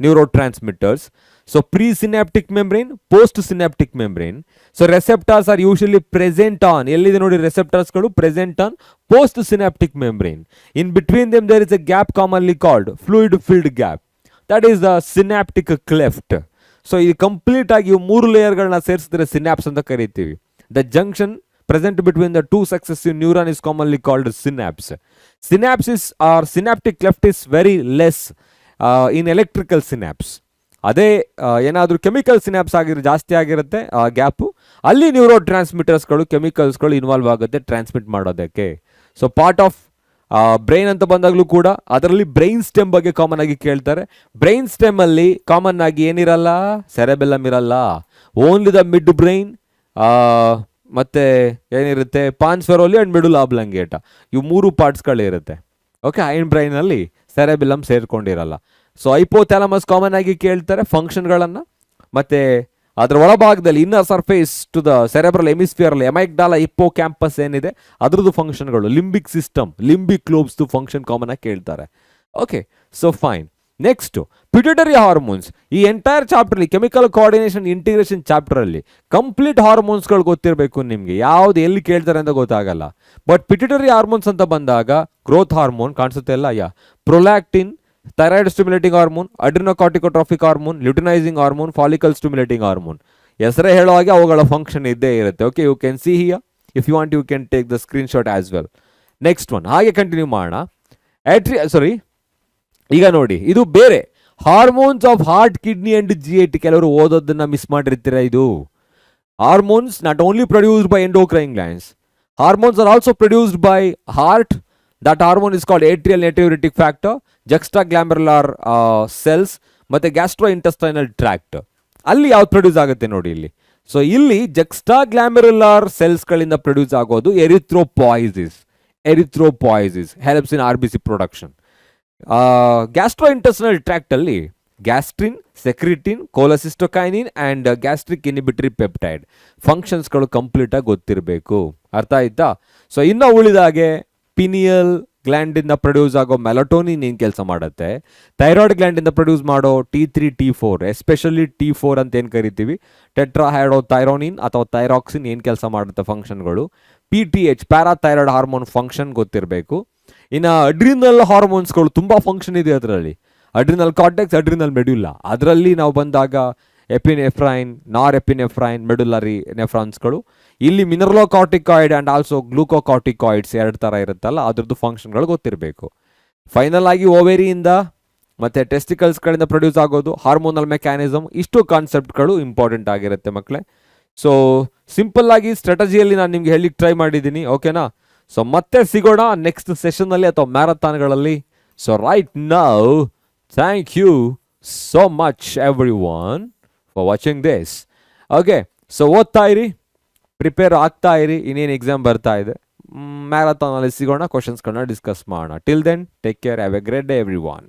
neurotransmitters. So presynaptic membrane, postsynaptic membrane. So receptors are usually present on, ellide nodi receptors galu present on postsynaptic membrane. In between them there is a gap commonly called fluid filled gap, that is the synaptic cleft. So ಇದು complete ಆಗಿ 3 ಲೇಯರ್ಗಳನ್ನ ಸೇರಿಸಿದ್ರೆ synapse ಅಂತ ಕರಿತೀವಿ. The junction present between the 2 successive neuron is commonly called synapse. Synapses or synaptic cleft is very less in electrical synapse. ಅದೇ ಏನಾದರೂ chemical synapse ಜಾಸ್ತಿ ಆಗಿರುತ್ತೆ ಆ ಗ್ಯಾಪು, ಅಲ್ಲಿ ನ್ಯೂರೋ ಟ್ರಾನ್ಸ್ಮಿಟರ್ಸ್ಗಳು, ಕೆಮಿಕಲ್ಸ್ಗಳು ಇನ್ವಾಲ್ವ್ ಆಗುತ್ತೆ ಟ್ರಾನ್ಸ್ಮಿಟ್ ಮಾಡೋದಕ್ಕೆ. ಸೊ ಪಾರ್ಟ್ ಆಫ್ ಬ್ರೈನ್ ಅಂತ ಬಂದಾಗಲೂ ಕೂಡ ಅದರಲ್ಲಿ ಬ್ರೈನ್ ಸ್ಟೆಮ್ ಬಗ್ಗೆ ಕಾಮನ್ ಆಗಿ ಕೇಳ್ತಾರೆ. ಬ್ರೈನ್ ಸ್ಟೆಮ್ಮಲ್ಲಿ ಕಾಮನ್ ಆಗಿ ಏನಿರಲ್ಲ, ಸೆರೆಬೆಲ್ಲಮ್ ಇರಲ್ಲ, ಓನ್ಲಿ ದ ಮಿಡ್ ಬ್ರೈನ್ ಮತ್ತು ಏನಿರುತ್ತೆ ಪಾನ್ಸ್ ಫೆರೋಲಿ ಆ್ಯಂಡ್ ಮಿಡುಲ್ ಆಬ್ಲಂಗೇಟ, ಇವು 3 ಪಾರ್ಟ್ಸ್ಗಳಿರುತ್ತೆ. ಓಕೆ, ಐನ್ ಬ್ರೈನಲ್ಲಿ ಸೆರೆಬೆಲ್ಲಮ್ ಸೇರ್ಕೊಂಡಿರಲ್ಲ. ಸೊ ಹೈಪೋಥ್ಯಾಲಮಸ್ ಕಾಮನ್ ಆಗಿ ಕೇಳ್ತಾರೆ ಫಂಕ್ಷನ್ಗಳನ್ನು. ಮತ್ತು ಅದರ ಒಳಭಾಗದಲ್ಲಿ inner surface to the cerebral ಎಮಿಸ್ಫಿಯರಲ್ಲಿ ಎಮೈಗ್ಡಾಲ ಹಿಪ್ಪೋ ಕ್ಯಾಂಪಸ್ ಏನಿದೆ ಅದರದ್ದು ಫಂಕ್ಷನ್ಗಳು, ಲಿಂಬಿಕ್ ಸಿಸ್ಟಮ್, ಲಿಂಬಿಕ್ ಲೋಬ್ಸ್ದು ಫಂಕ್ಷನ್ ಕಾಮನ್ ಆಗಿ ಕೇಳ್ತಾರೆ. Okay, so fine. Next pituitary hormones. ಈ ಎಂಟೈರ್ ಚಾಪ್ಟರ್ಲಿ ಕೆಮಿಕಲ್ ಕೋಆರ್ಡಿನೇಷನ್ ಇಂಟಿಗ್ರೇಷನ್ ಚಾಪ್ಟರಲ್ಲಿ ಕಂಪ್ಲೀಟ್ ಹಾರ್ಮೋನ್ಸ್ಗಳು ಗೊತ್ತಿರಬೇಕು ನಿಮಗೆ. ಯಾವ್ದು ಎಲ್ಲಿ ಕೇಳ್ತಾರೆ ಅಂತ ಗೊತ್ತಾಗಲ್ಲ. ಬಟ್ ಪಿಟ್ಯೂಟರಿ ಹಾರ್ಮೋನ್ಸ್ ಅಂತ ಬಂದಾಗ ಗ್ರೋತ್ ಹಾರ್ಮೋನ್ ಕಾಣಿಸುತ್ತೆ ಅಲ್ಲ, prolactin, thyroid stimulating hormone, adrenocorticotrophic hormone, luteinising hormone, follicle stimulating hormone. ಹೆಸರೇ ಹೇಳೋ ಹಾಗೆ ಅವುಗಳ ಫಂಕ್ಷನ್ ಇದ್ದೇ ಇರುತ್ತೆ. Okay, you can see here, if you want you can take the screenshot as well. Next one ಹಾಗೆ continue ಮಾಡೋಣ. ಈಗ ನೋಡಿ, ಇದು ಬೇರೆ hormones of heart, kidney and GIT. ಕೆಲವರು ಓದೋದನ್ನ ಮಿಸ್ ಮಾಡಿರ್ತೀರ. ಇದು hormones not only produced by endocrine glands, hormones are also produced by heart. That hormone is called atrial natriuretic factor, juxtaglomerular cells ಮತ್ತು ಗ್ಯಾಸ್ಟ್ರೋ ಇಂಟೆಸ್ಟೈನಲ್ ಟ್ರ್ಯಾಕ್ಟ್. ಅಲ್ಲಿ ಯಾವ್ದು produce ಆಗುತ್ತೆ ನೋಡಿ ಇಲ್ಲಿ. ಸೊ ಇಲ್ಲಿ ಜಕ್ಸ್ಟಾಗ್ಲಾಮೆರುಲಾರ್ ಸೆಲ್ಸ್ಗಳಿಂದ ಪ್ರೊಡ್ಯೂಸ್ ಆಗೋದು erythropoiesis helps in RBC production. Gastrointestinal ಟ್ರ್ಯಾಕ್ಟಲ್ಲಿ gastrin, secretin, cholecystokinin and gastric inhibitory peptide ಫಂಕ್ಷನ್ಸ್ಗಳು ಕಂಪ್ಲೀಟಾಗಿ ಗೊತ್ತಿರಬೇಕು. ಅರ್ಥ ಆಯ್ತಾ? ಸೊ ಇನ್ನು ಉಳಿದಾಗೆ ಪಿನಿಯಲ್ ಗ್ಲ್ಯಾಂಡಿಂದ ಪ್ರೊಡ್ಯೂಸ್ ಆಗೋ ಮೆಲಟೋನಿನ್ ಏನು ಕೆಲಸ ಮಾಡುತ್ತೆ, ಥೈರಾಯ್ಡ್ ಗ್ಲ್ಯಾಂಡಿಂದ ಪ್ರೊಡ್ಯೂಸ್ ಮಾಡೋ T3, T4, ಎಸ್ಪೆಷಲಿ T4 ಅಂತ ಏನು ಕರಿತೀವಿ, ಟೆಟ್ರಾಹೈಡ್ರೋಥೈರೋನಿನ್ ಅಥವಾ ಥೈರಾಕ್ಸಿನ್ ಏನು ಕೆಲಸ ಮಾಡುತ್ತೆ ಫಂಕ್ಷನ್ಗಳು, PTH ಪ್ಯಾರಾಥೈರಾಯ್ಡ್ ಹಾರ್ಮೋನ್ ಫಂಕ್ಷನ್ ಗೊತ್ತಿರಬೇಕು. ಇನ್ನು ಅಡ್ರಿನಲ್ ಹಾರ್ಮೋನ್ಸ್ಗಳು ತುಂಬ ಫಂಕ್ಷನ್ ಇದೆ ಅದರಲ್ಲಿ. ಅಡ್ರಿನಲ್ ಕಾರ್ಟೆಕ್ಸ್, ಅಡ್ರಿನಲ್ ಮೆಡ್ಯುಲಾ, ಅದರಲ್ಲಿ ನಾವು ಬಂದಾಗ ಎಪಿನೆಫ್ರೈನ್, ನಾರ್ ಎಪಿನೆಫ್ರೈನ್, ಮೆಡುಲರಿ ನೆಫ್ರಾನ್ಸ್ಗಳು. ಇಲ್ಲಿ ಮಿನರಲೋಕಾರ್ಟಿಕಾಯ್ಡ್ ಆ್ಯಂಡ್ ಆಲ್ಸೋ ಗ್ಲೂಕೋಕಾರ್ಟಿಕಾಯ್ಡ್ಸ್ 2 ಥರ ಇರುತ್ತಲ್ಲ, ಅದ್ರದ್ದು ಫಂಕ್ಷನ್ಗಳು ಗೊತ್ತಿರಬೇಕು. ಫೈನಲ್ ಆಗಿ ಓವೇರಿಯಿಂದ ಮತ್ತು ಟೆಸ್ಟಿಕಲ್ಸ್ಗಳಿಂದ ಪ್ರೊಡ್ಯೂಸ್ ಆಗೋದು ಹಾರ್ಮೋನಲ್ ಮೆಕ್ಯಾನಿಸಮ್. ಇಷ್ಟು ಕಾನ್ಸೆಪ್ಟ್ಗಳು ಇಂಪಾರ್ಟೆಂಟ್ ಆಗಿರುತ್ತೆ ಮಕ್ಕಳೇ. ಸೊ ಸಿಂಪಲ್ ಆಗಿ ಸ್ಟ್ರಾಟಜಿಯಲ್ಲಿ ನಾನು ನಿಮ್ಗೆ ಹೇಳಿಕ್ಕೆ ಟ್ರೈ ಮಾಡಿದ್ದೀನಿ. ಓಕೆನಾ? ಸೊ ಮತ್ತೆ ಸಿಗೋಣ ನೆಕ್ಸ್ಟ್ ಸೆಷನ್ನಲ್ಲಿ ಅಥವಾ ಮ್ಯಾರಥಾನ್ಗಳಲ್ಲಿ. So right now, thank you so much everyone for watching this. ಓಕೆ, ಸೊ ಓದ್ತಾ ಇರಿ, ಪ್ರಿಪೇರ್ ಆಗ್ತಾ ಇರಿ, ಇನ್ನೇನು ಎಕ್ಸಾಮ್ ಬರ್ತಾ ಇದೆ. ಮ್ಯಾರಥಾನಲ್ಲಿ ಸಿಗೋಣ, ಕ್ವಶನ್ಸ್ಗಳನ್ನ ಡಿಸ್ಕಸ್ ಮಾಡೋಣ. Till then take care, have a great day every one.